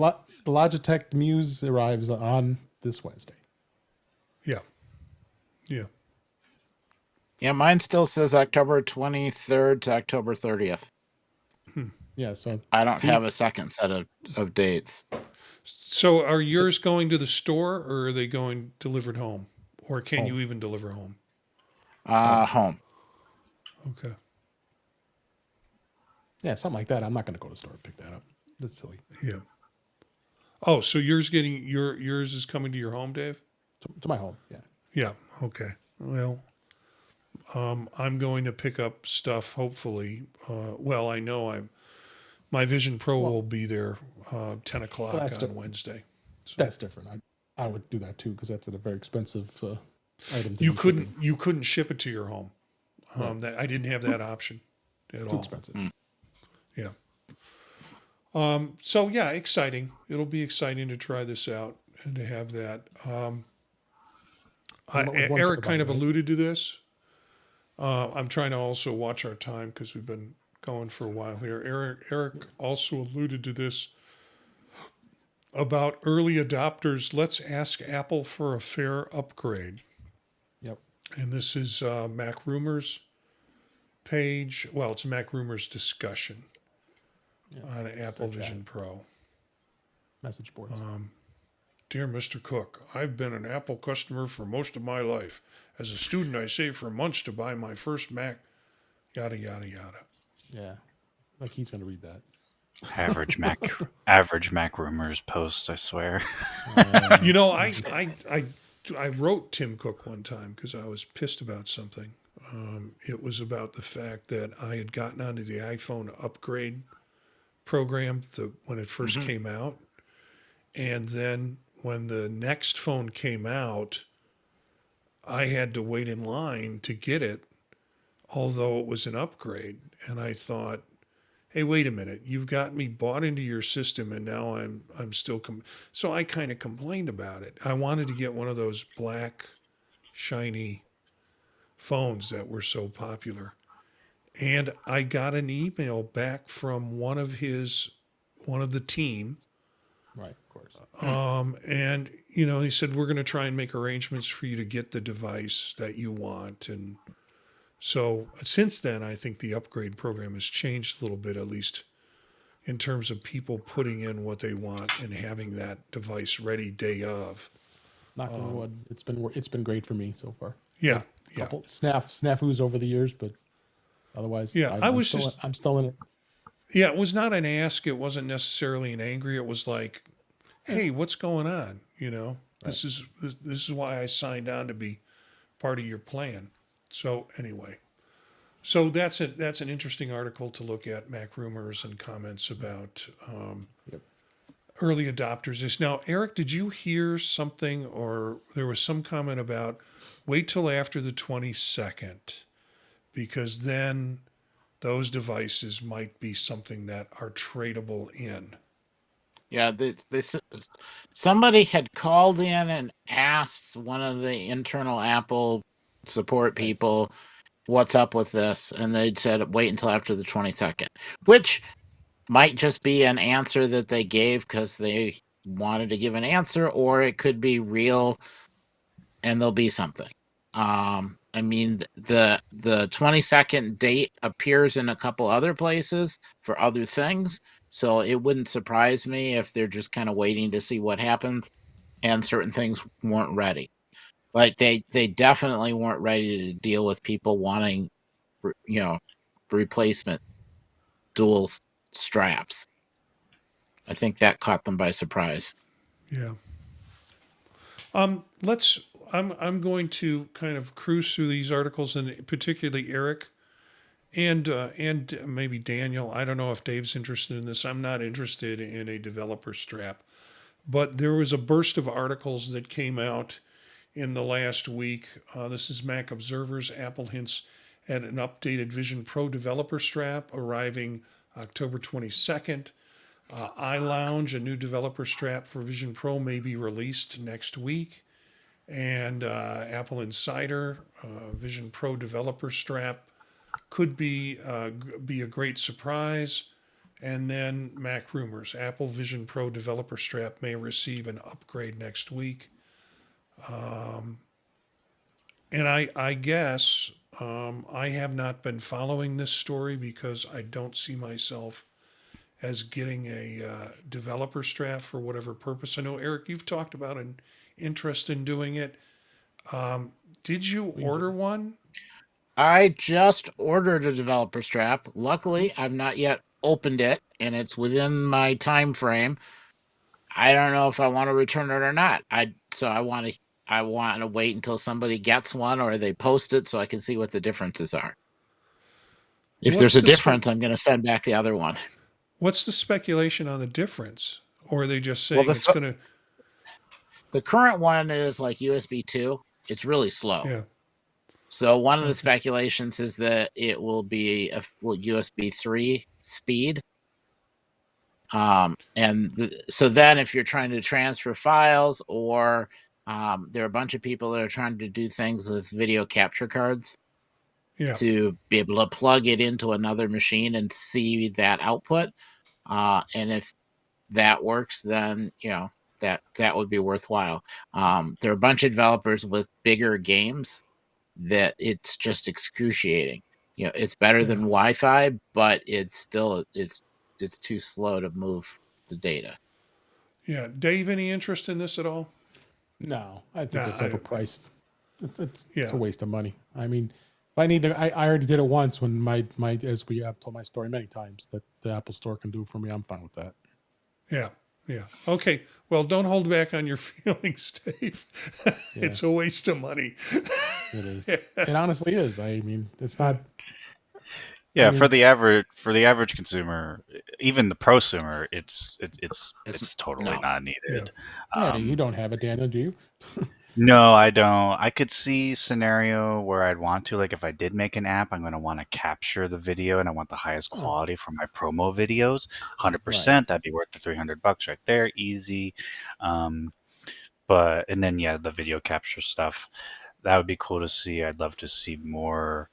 Logitech Muse arrives on this Wednesday. Yeah. Yeah, mine still says October 23rd to October 30th. Yeah, so I don't have a second set of dates. So, are yours going to the store, or are they going delivered home, or can you even deliver home? Home. Okay. yeah, something like that. I'm not going to go to the store to pick that up. That's silly. Yeah. Oh, so yours is coming to your home, Dave? To my home, yeah. Yeah. Okay. Well, I'm going to pick up stuff. Hopefully, well, I know my Vision Pro Well, will be there 10 o'clock that's on different. Wednesday. So That's different. I would do that too because that's a very expensive item to you be shipping. couldn't ship it to your home. Right. That I didn't have that option at Too all. expensive. Yeah. So yeah, exciting. It'll be exciting to try this out and to have that. Came up with one Eric terabyte, kind of right? alluded to this. I'm trying to also watch our time because we've been going for a while here. Eric also alluded to this about early adopters. Let's ask Apple for a fair upgrade. Yep. And this is Mac Rumors page. Well, it's Mac Rumors discussion Yeah. on Apple their chat. Vision Pro. Message boards. Dear Mr. Cook, I've been an Apple customer for most of my life. As a student, I saved for months to buy my first Mac. Yada yada yada. Yeah. Like he's gonna read that. Average Mac rumors post, I swear. You know, I wrote Tim Cook one time because I was pissed about something. It was about the fact that I had gotten onto the iPhone upgrade program when it first came out, and then when the next phone came out, I had to wait in line to get it, although it was an upgrade. And I thought, hey, wait a minute, you've got me bought into your system, and now I'm still so I kind of complained about it. I wanted to get one of those black, shiny phones that were so popular, and I got an email back from one of the team, Right, of course. and you know, he said we're going to try and make arrangements for you to get the device that you want. And so since then, I think the upgrade program has changed a little bit, at least in terms of people putting in what they want and having that device ready day of. Knock on wood. It's been great for me so far. Yeah, yeah, Couple snafus over the years, but otherwise, yeah. I'm still in it. Yeah, it was not an ask. It wasn't necessarily an angry. It was like, hey, what's going on? You know, this is why I signed on to be part of your plan. So anyway, so that's an interesting article to look at. Mac Rumors and comments about Yep. early adopters. Is now, Eric, did you hear something, or there was some comment about wait till after the 22nd, because then those devices might be something that are tradable in. Yeah, somebody had called in and asked one of the internal Apple support people what's up with this, and they'd said wait until after the 22nd, which might just be an answer that they gave because they wanted to give an answer, or it could be real and there'll be something. I mean, the 22nd date appears in a couple other places for other things, so it wouldn't surprise me if they're just kind of waiting to see what happens, and certain things weren't ready. Like they definitely weren't ready to deal with people wanting, replacement dual straps. I think that caught them by surprise. Yeah. Let's. I'm going to kind of cruise through these articles, and particularly Eric and maybe Daniel. I don't know if Dave's interested in this. I'm not interested in a developer strap, but there was a burst of articles that came out in the last week. This is Mac Observer's. Apple hints at an updated Vision Pro developer strap arriving October 22nd. iLounge, a new developer strap for Vision Pro, may be released next week. And Apple Insider, Vision Pro developer strap could be a great surprise. And then Mac Rumors, Apple Vision Pro developer strap may receive an upgrade next week. And I guess I have not been following this story because I don't see myself as getting a developer strap for whatever purpose. I know, Eric, you've talked about an interest in doing it. Did you order one? I just ordered a developer strap. Luckily, I've not yet opened it and it's within my time frame, I don't know if I want to return it or not. I want to wait until somebody gets one or they post it so I can see what the differences are. If there's What's a the difference, I'm going to send back the other one. what's the speculation on the difference? Or are they just Well, saying it's going to? the current one is like USB 2. It's really slow. Yeah. So one of the Okay. speculations is that it will be a USB 3 speed. So then if you're trying to transfer files or there are a bunch of people that are trying to do things with video capture cards Yeah. to be able to plug it into another machine and see that output. And if that works, then that would be worthwhile. There are a bunch of developers with bigger games that it's just excruciating. It's better Yeah. than Wi-Fi, but it's too slow to move the data. Yeah. Dave, any interest in this at all? No, I think Nah, it's overpriced. It's a yeah. waste of money. I mean, if I need to, I already did it once when my as we have told my story many times that the Apple Store can do for me. I'm fine with that. Yeah. Yeah. Okay. Well, don't hold back on your feelings, Dave. Yeah, It's a waste of money. it is. It honestly is. I mean, it's not. I Yeah, mean, for the average consumer, even the prosumer, It's it's totally no. not Yeah. needed. yeah, you Um, don't have it, Daniel, do you? no, I don't. I could see scenario where I'd want to, like if I did make an app, I'm going to want to capture the video and I want the highest Oh, quality for my promo videos. right. 100%, that'd be worth the $300 right there, easy. Um, but and then yeah, the video capture stuff, that would be cool to see. I'd love to see more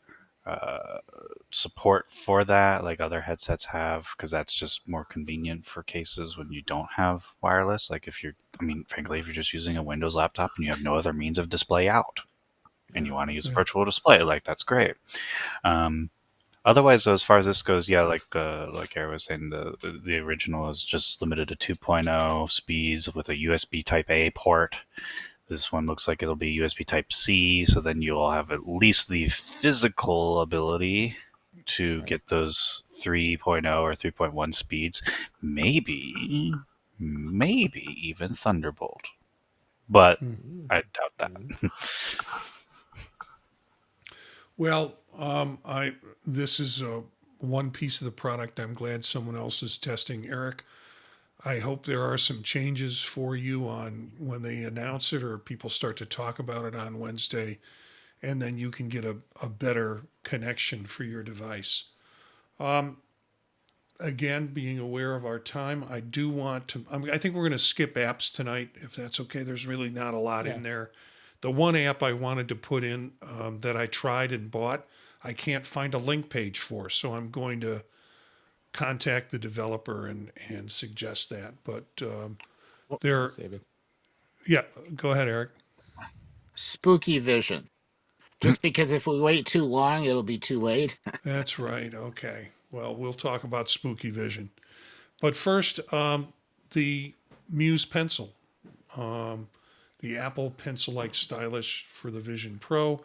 uh, support for that, like other headsets have, because that's just more convenient for cases when you don't have wireless. Like if you're, I mean, frankly, if you're just using a Windows laptop and you have no other means of display out, and Yeah. you want to use a Yeah. virtual display, like that's great. Um, Otherwise, though, as far as this goes, yeah, like Eric was saying, the original is just limited to 2.0 speeds with a USB Type A port. This one looks like it'll be USB Type C, so then you'll have at least the physical ability to Right. get those 3.0 or 3.1 speeds. Maybe even Thunderbolt. But Mm, I doubt that. mm. Well, this is one piece of the product I'm glad someone else is testing. Eric, I hope there are some changes for you on when they announce it or people start to talk about it on Wednesday, and then you can get a better connection for your device. Again, being aware of our time, I do want to, I think we're going to skip apps tonight, if that's okay. There's really not a lot Yeah. in there. The one app I wanted to put in that I tried and bought, I can't find a link page for. So I'm going to contact the developer and suggest that. But I'll there, save it. yeah, go ahead, Eric. Spooky Vision. Just because if we wait too long, it'll be too late. That's right. Okay. Well, we'll talk about Spooky Vision. But first, the Muse Pencil. The Apple Pencil-like stylish for the Vision Pro.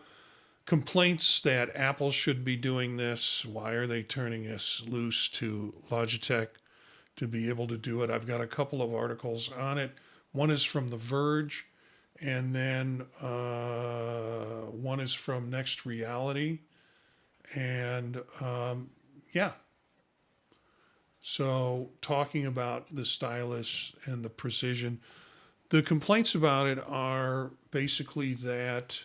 Complaints that Apple should be doing this. Why are they turning this loose to Logitech to be able to do it? I've got a couple of articles on it. One is from The Verge, and then one is from Next Reality. And yeah, so talking about the stylus and the precision. The complaints about it are basically that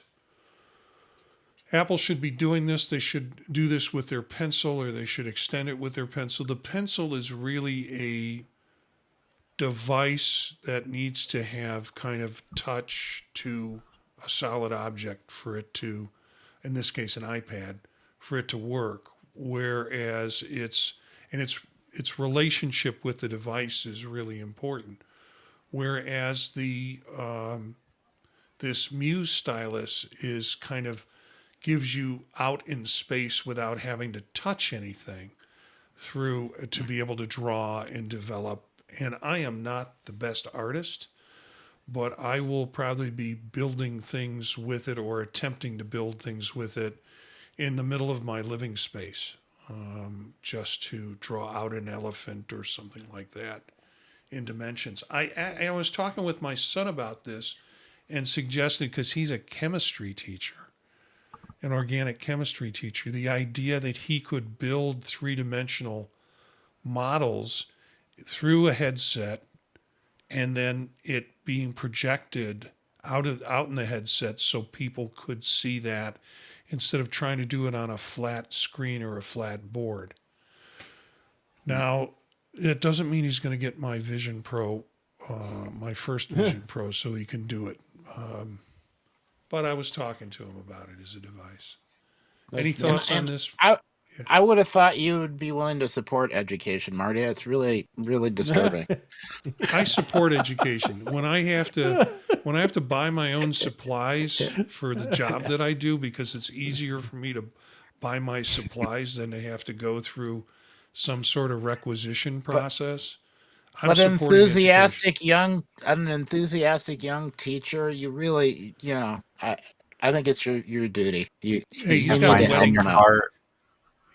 Apple should be doing this. They should do this with their pencil or they should extend it with their pencil. The pencil is really a device that needs to have kind of touch to a solid object for it to, in this case, an iPad, for it to work. Whereas its relationship with the device is really important. Whereas the this Muse stylus is kind of gives you out in space without having to touch anything through to be able to draw and develop. And I am not the best artist, but I will probably be building things with it or attempting to build things with it in the middle of my living space. just to draw out an elephant or something like that in dimensions. I was talking with my son about this and suggested, because he's a chemistry teacher, an organic chemistry teacher, the idea that he could build three-dimensional models through a headset and then it being projected out in the headset so people could see that instead of trying to do it on a flat screen or a flat board. Now, it doesn't mean he's going to get my Vision Pro, my first Vision Pro, so he can do it. But I was talking to him about it as a device. Any thoughts on And this? I would have thought you would be willing to support education, Marty. It's really, really disturbing. I support education. When I have to buy my own supplies for the job that I do, because it's easier for me to buy my supplies than to have to go through some sort of requisition process. I'm But supporting education. an enthusiastic young teacher, you really, I think it's your duty. You Hey, you he's I got need a to find it help in wedding. your them out. heart.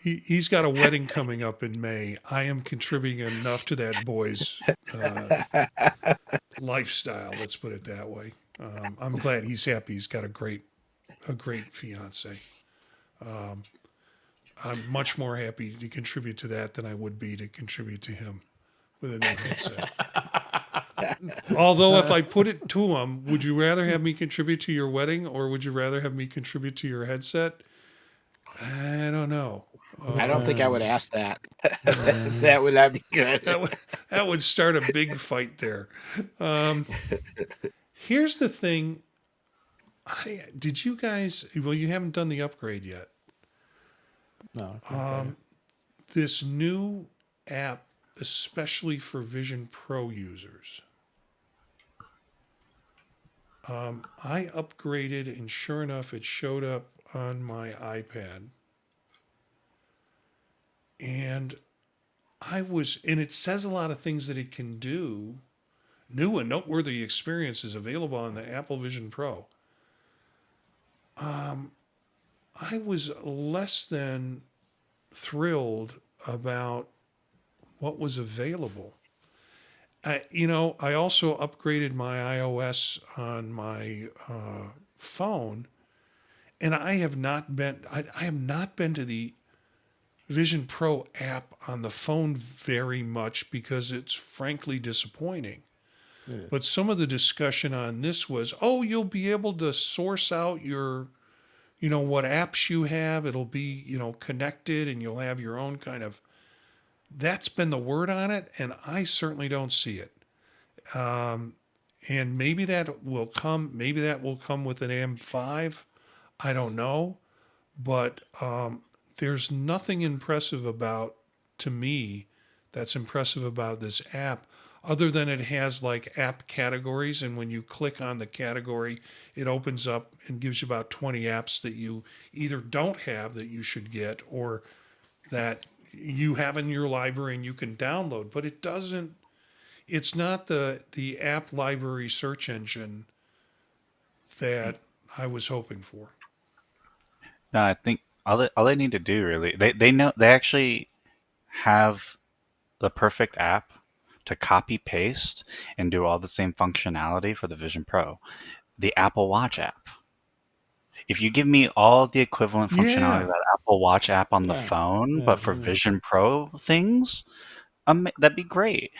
He's got a wedding coming up in May. I am contributing enough to that boy's lifestyle. Let's put it that way. I'm glad he's happy. He's got a great fiance. I'm much more happy to contribute to that than I would be to contribute to him with a new headset. Although, if I put it to him, would you rather have me contribute to your wedding, or would you rather have me contribute to your headset? I don't know. I don't think I would ask that. Uh, That would not be good. That would start a big fight there. Here's the thing. Did you guys? Well, you haven't done the upgrade yet. no, okay. This new app, especially for Vision Pro users. I upgraded, and sure enough, it showed up on my iPad. And and it says a lot of things that it can do. New and noteworthy experiences available on the Apple Vision Pro. I was less than thrilled about what was available. I also upgraded my iOS on my phone, and I have not been to the Vision Pro app on the phone very much because it's frankly disappointing. Yeah. But some of the discussion on this was, oh, you'll be able to source out what apps you have. It'll be, connected, and you'll have your own kind of. That's been the word on it, and I certainly don't see it. And maybe that will come. Maybe that will come with an M5. I don't know, but there's nothing to me, that's impressive about this app, other than it has like app categories. And when you click on the category, it opens up and gives you about 20 apps that you either don't have that you should get, or that you have in your library and you can download. But it's not the app library search engine that I was hoping for. No, I think all they need to do really, they know, they actually have the perfect app to copy paste and do all the same functionality for the Vision Pro. The Apple Watch app. If you give me all the equivalent functionality of Yeah. that Apple Watch app on the Yeah. phone, Yeah, but for yeah. Vision Pro things, that'd be great.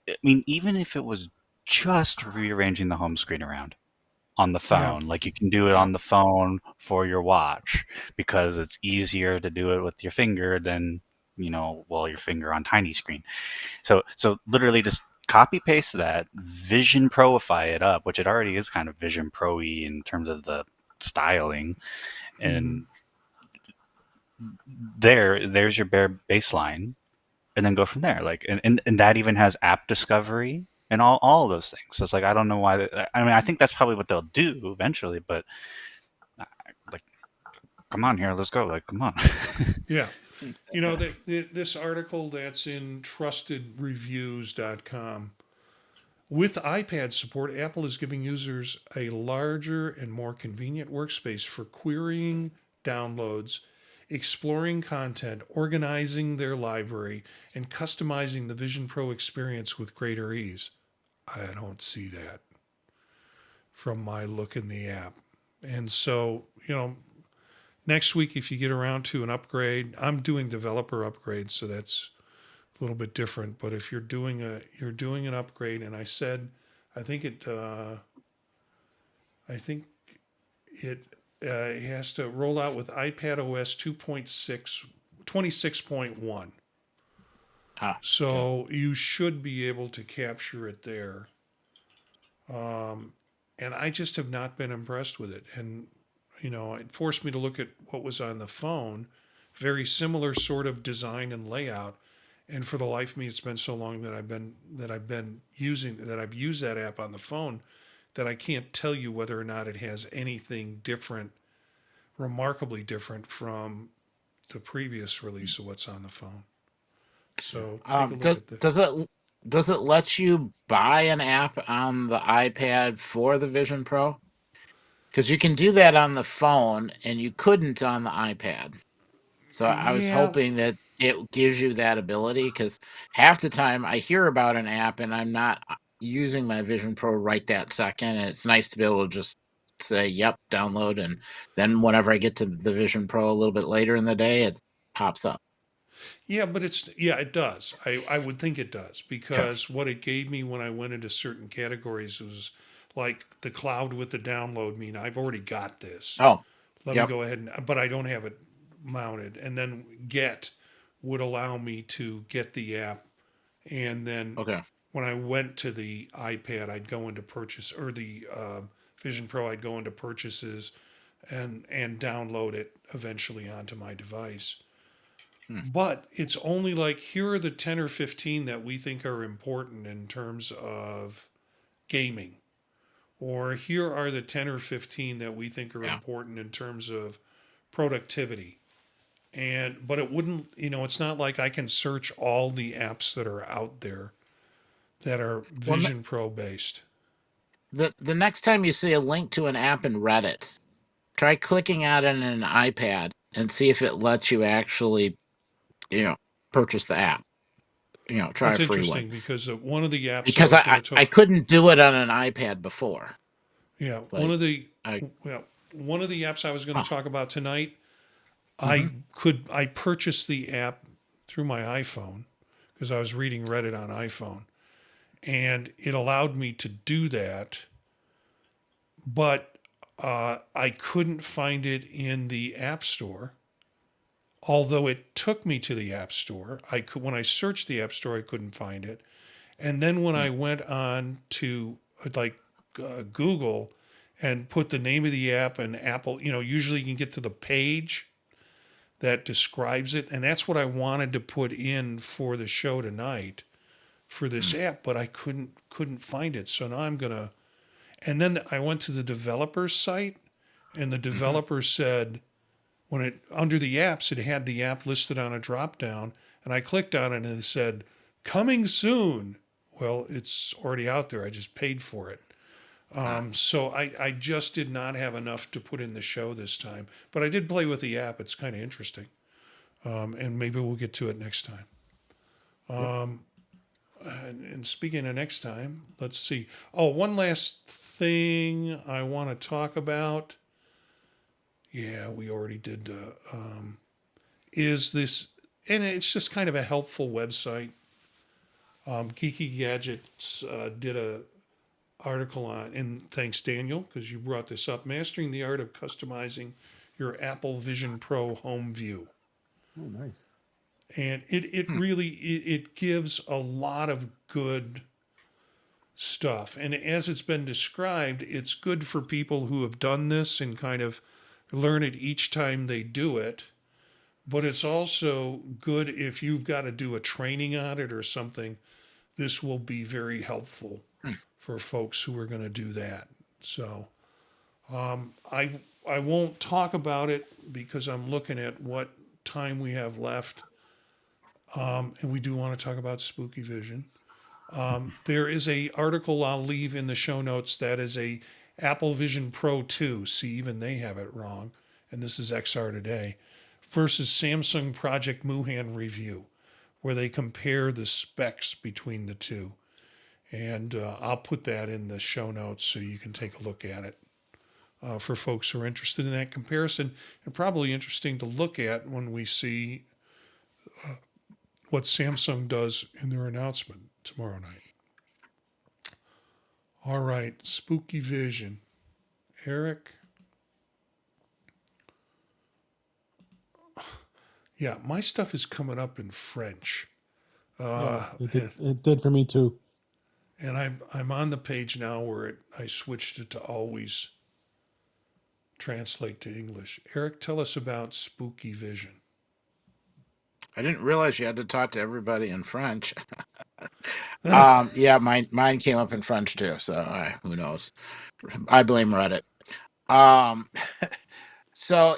I mean, even if it was just rearranging the home screen around on the Yeah. phone, like you can do it Yeah. on the phone for your watch, because it's easier to do it with your finger than, your finger on tiny screen. So literally just copy paste that, Vision Proify it up, which it already is kind of Vision Pro-y in terms of the styling, and there's your bare baseline, and then go from there. Like, and that even has app discovery and all of those things. So it's like, I don't know why. I mean, I think that's probably what they'll do eventually, but like, come on here, let's go. Like, come on. Yeah. This article that's in trustedreviews.com. With iPad support, Apple is giving users a larger and more convenient workspace for querying downloads, exploring content, organizing their library, and customizing the Vision Pro experience with greater ease. I don't see that from my look in the app. And so, next week, if you get around to an upgrade, I'm doing developer upgrades, so that's a little bit different. But if you're doing an upgrade, and I said, I think it has to roll out with iPad OS 2.6, 26.1. Ah, So you should be able to capture it there. And I just have not been impressed with it. And, it forced me to look at what was on the phone, very similar sort of design and layout. And for the life of me, it's been so long that I've used that app on the phone that I can't tell you whether or not it has anything different, remarkably different from the previous release of what's on the phone. So take a look does at the. does it let you buy an app on the iPad for the Vision Pro? Because you can do that on the phone, and you couldn't on the iPad. So I was Yeah, hoping that it gives you that ability. Because half the time I hear about an app and I'm not using my Vision Pro right that second, and it's nice to be able to just say, "Yep, download," and then whenever I get to the Vision Pro a little bit later in the day, it pops up. yeah, but it does. I would think it does Okay. because what it gave me when I went into certain categories was like the cloud with the download mean I've already got this. Oh, Let me yep. go ahead but I don't have it mounted. And then get would allow me to get the app. And then Okay. when I went to the iPad, I'd go into purchase or the Vision Pro, I'd go into purchases and download it eventually onto my device. Hmm. But it's only like here are the 10 or 15 that we think are important in terms of gaming. Or here are the 10 or 15 that we think are Yeah. important in terms of productivity. But it wouldn't, it's not like I can search all the apps that are out there that are Well, Vision Pro based. the next time you see a link to an app in Reddit, try clicking on it in an iPad and see if it lets you actually, you know, purchase the app. Try a That's free one. interesting because one of the apps I Because was going to I talk, couldn't do it on an iPad before. yeah, Like I one of the apps I was going to oh. talk about tonight, Hmm. I purchased the app through my iPhone because I was reading Reddit on iPhone, and it allowed me to do that, but I couldn't find it in the App Store. Although it took me to the App Store, when I searched the App Store, I couldn't find it. And then when I went on to like Google and put the name of the app and Apple, usually you can get to the page that describes it, and that's what I wanted to put in for the show tonight for this app, but I couldn't find it. So now I'm gonna. And then I went to the developer's site, and the Hmm. developer said when it under the apps, it had the app listed on a drop down, and I clicked on it and it said coming soon. Well, it's already out there. I just paid for it. Ah, So I just did not have enough to put in the show this time. But I did play with the app. It's kind of interesting. And maybe we'll get to it next time. Yep. And speaking of next time, let's see. Oh, one last thing I want to talk about. Yeah, we already did. Is this, and it's just kind of a helpful website. Geeky Gadgets did a article on, and thanks Daniel because you brought this up, mastering the art of customizing your Apple Vision Pro home view. Oh, nice. And it really it gives a lot of good stuff. And as it's been described, it's good for people who have done this and kind of learn it each time they do it. But it's also good if you've got to do a training on it or something. This will be very helpful hmm. for folks who are going to do that. So I I won't talk about it because I'm looking at what time we have left, and we do want to talk about Spooky Vision. There is a article I'll leave in the show notes that is a Apple Vision Pro 2. See, even they have it wrong, and this is XR Today versus Samsung Project Muhan review, where they compare the specs between the two. And I'll put that in the show notes so you can take a look at it for folks who are interested in that comparison, and probably interesting to look at when we see what Samsung does in their announcement tomorrow night. All right, Spooky Vision. Eric? Yeah, my stuff is coming up in French. Yeah, And, it did for me too. and I'm on the page now where I switched it to always translate to English. Eric, tell us about Spooky Vision. I didn't realize you had to talk to everybody in French. Yeah, mine came up in French too, so who knows? I blame Reddit. Um, so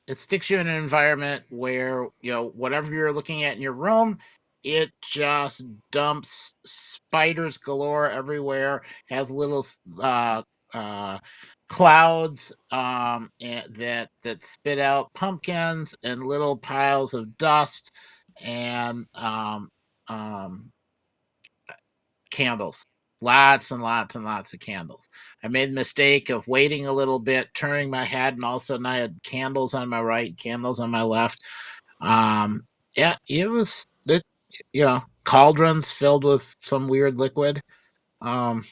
it sticks you in an environment where whatever you're looking at in your room, it just dumps spiders galore everywhere. Has little uh clouds that spit out pumpkins and little piles of dust and um candles. Lots and lots and lots of candles. I made the mistake of waiting a little bit, turning my head, and all of a sudden I had candles on my right, candles on my left. Yeah, cauldrons filled with some weird liquid. Um,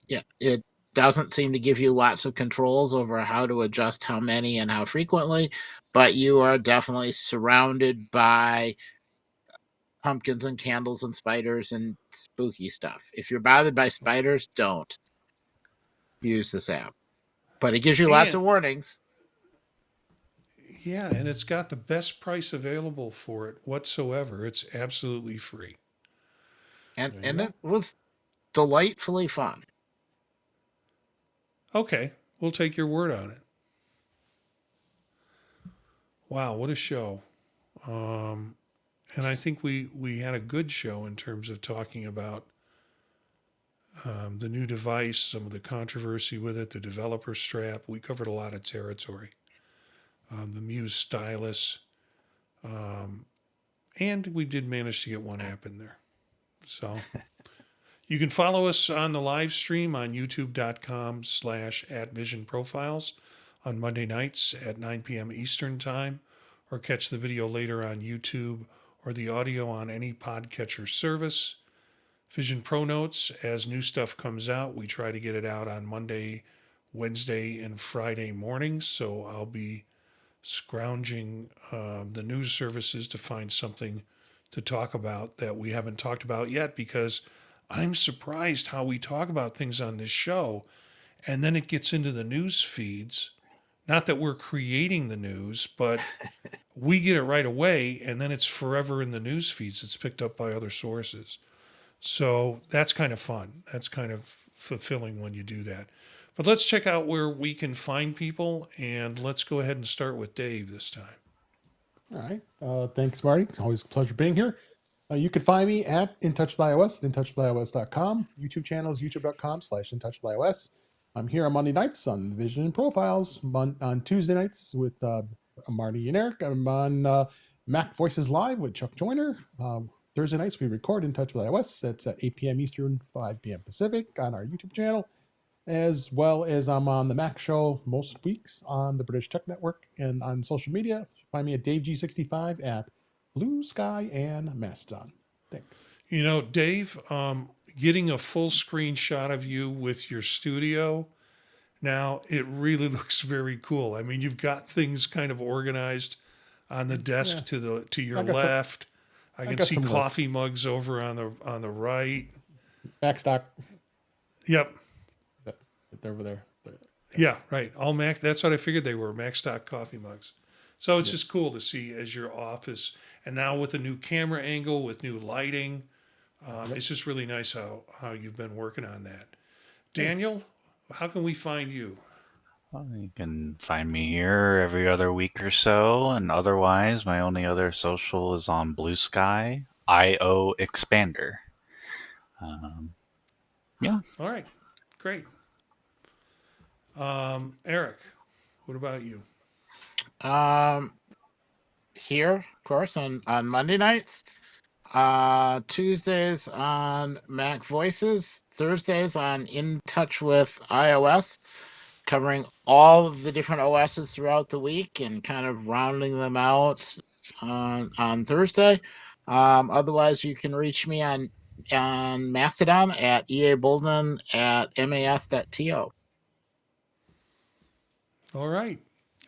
yeah, it doesn't seem to give you lots of controls over how to adjust how many and how frequently, but you are definitely surrounded by pumpkins and candles and spiders and spooky stuff. If you're bothered by spiders, don't use this app. But it gives you lots And of warnings. yeah, and it's got the best price available for it whatsoever. It's absolutely free. And There you and go. it was delightfully fun. Okay, we'll take your word on it. Wow, what a show. Um, and I think we had a good show in terms of talking about the new device, some of the controversy with it, the developer strap. We covered a lot of territory. The Muse stylus. Um, and we did manage to get one app in there. So you can follow us on the live stream on youtube.com/@visionprofiles on Monday nights at 9 p.m. Eastern Time, or catch the video later on YouTube or the audio on any podcatcher service. Vision Pro Notes, as new stuff comes out, we try to get it out on Monday, Wednesday, and Friday mornings. So I'll be scrounging the news services to find something to talk about that we haven't talked about yet, because I'm surprised how we talk about things on this show and then it gets into the news feeds. Not that we're creating the news, but we get it right away and then it's forever in the news feeds. It's picked up by other sources. So that's kind of fun. That's kind of fulfilling when you do that. But let's check out where we can find people, and let's go ahead and start with Dave this time. All right. Thanks, Marty. Always a pleasure being here. You can find me at InTouchWithIOS at InTouchWithIOS.com. YouTube channels, youtube.com/InTouchWithIOS. I'm here on Monday nights on Vision and Profiles. On Tuesday nights with Marty and Eric. I'm on Mac Voices Live with Chuck Joyner. Thursday nights we record In Touch with iOS. That's at 8 p.m. Eastern, 5 p.m. Pacific on our YouTube channel, as well as I'm on the Mac Show most weeks on the British Tech Network and on social media. Find me at DaveG65 at Blue Sky and Mastodon. Thanks. You know, Dave, getting a full screen shot of you with your studio now, it really looks very cool. I mean, you've got things kind of organized on the desk Yeah, to your I got some. left. I I can got see some work. coffee mugs over on the right. Backstock. Yep. They're over there. Yeah, right. All Mac. That's what I figured they were, Mac stock coffee mugs. So it's just cool to see as your office, and now with a new camera angle, with new lighting, it's just really nice how you've been working on that. Thanks. Daniel, how can we find you? Well, you can find me here every other week or so, and otherwise, my only other social is on Blue Sky, IO Expander. Yeah. All right, great. Eric, What about you? Here, of course, on Monday nights. Tuesdays on Mac Voices. Thursdays on In Touch with iOS, covering all of the different OSs throughout the week and kind of rounding them out on Thursday. Otherwise, you can reach me on Mastodon at eabolden@mas.to. All right.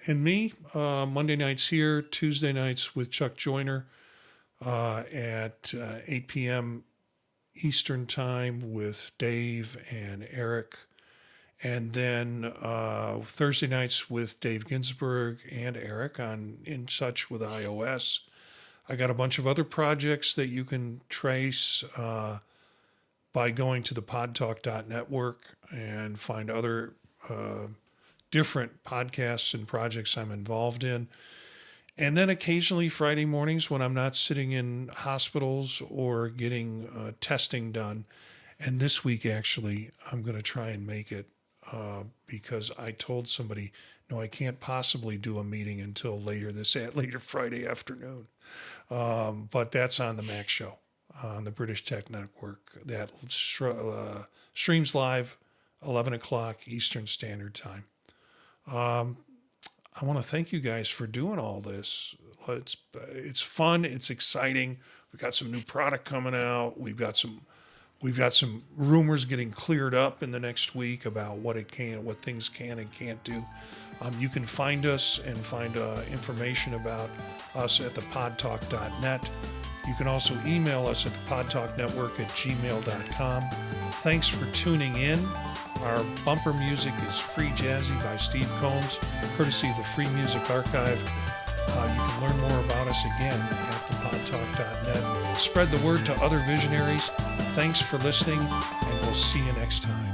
And me, Monday nights here, Tuesday nights with Chuck Joyner at 8 p.m. Eastern Time with Dave and Eric. And then Thursday nights with Dave Ginsburg and Eric on In Touch with iOS. I got a bunch of other projects that you can trace by going to the podtalk.network and find other different podcasts and projects I'm involved in. And then occasionally Friday mornings when I'm not sitting in hospitals or getting testing done. And this week, actually, I'm going to try and make it because I told somebody, no, I can't possibly do a meeting until later Friday afternoon. But that's on the Mac Show on the British Tech Network. That streams live 11 o'clock Eastern Standard Time. I want to thank you guys for doing all this. It's fun. It's exciting. We've got some new product coming out. We've got some rumors getting cleared up in the next week about what things can and can't do. You can find us and find information about us at thepodtalk.net. You can also email us at thepodtalknetwork@gmail.com. Thanks for tuning in. Our bumper music is Free Jazzy by Steve Combs, courtesy of the Free Music Archive. You can learn more about us again at thepodtalk.net. Spread the word to other visionaries. Thanks for listening, and we'll see you next time.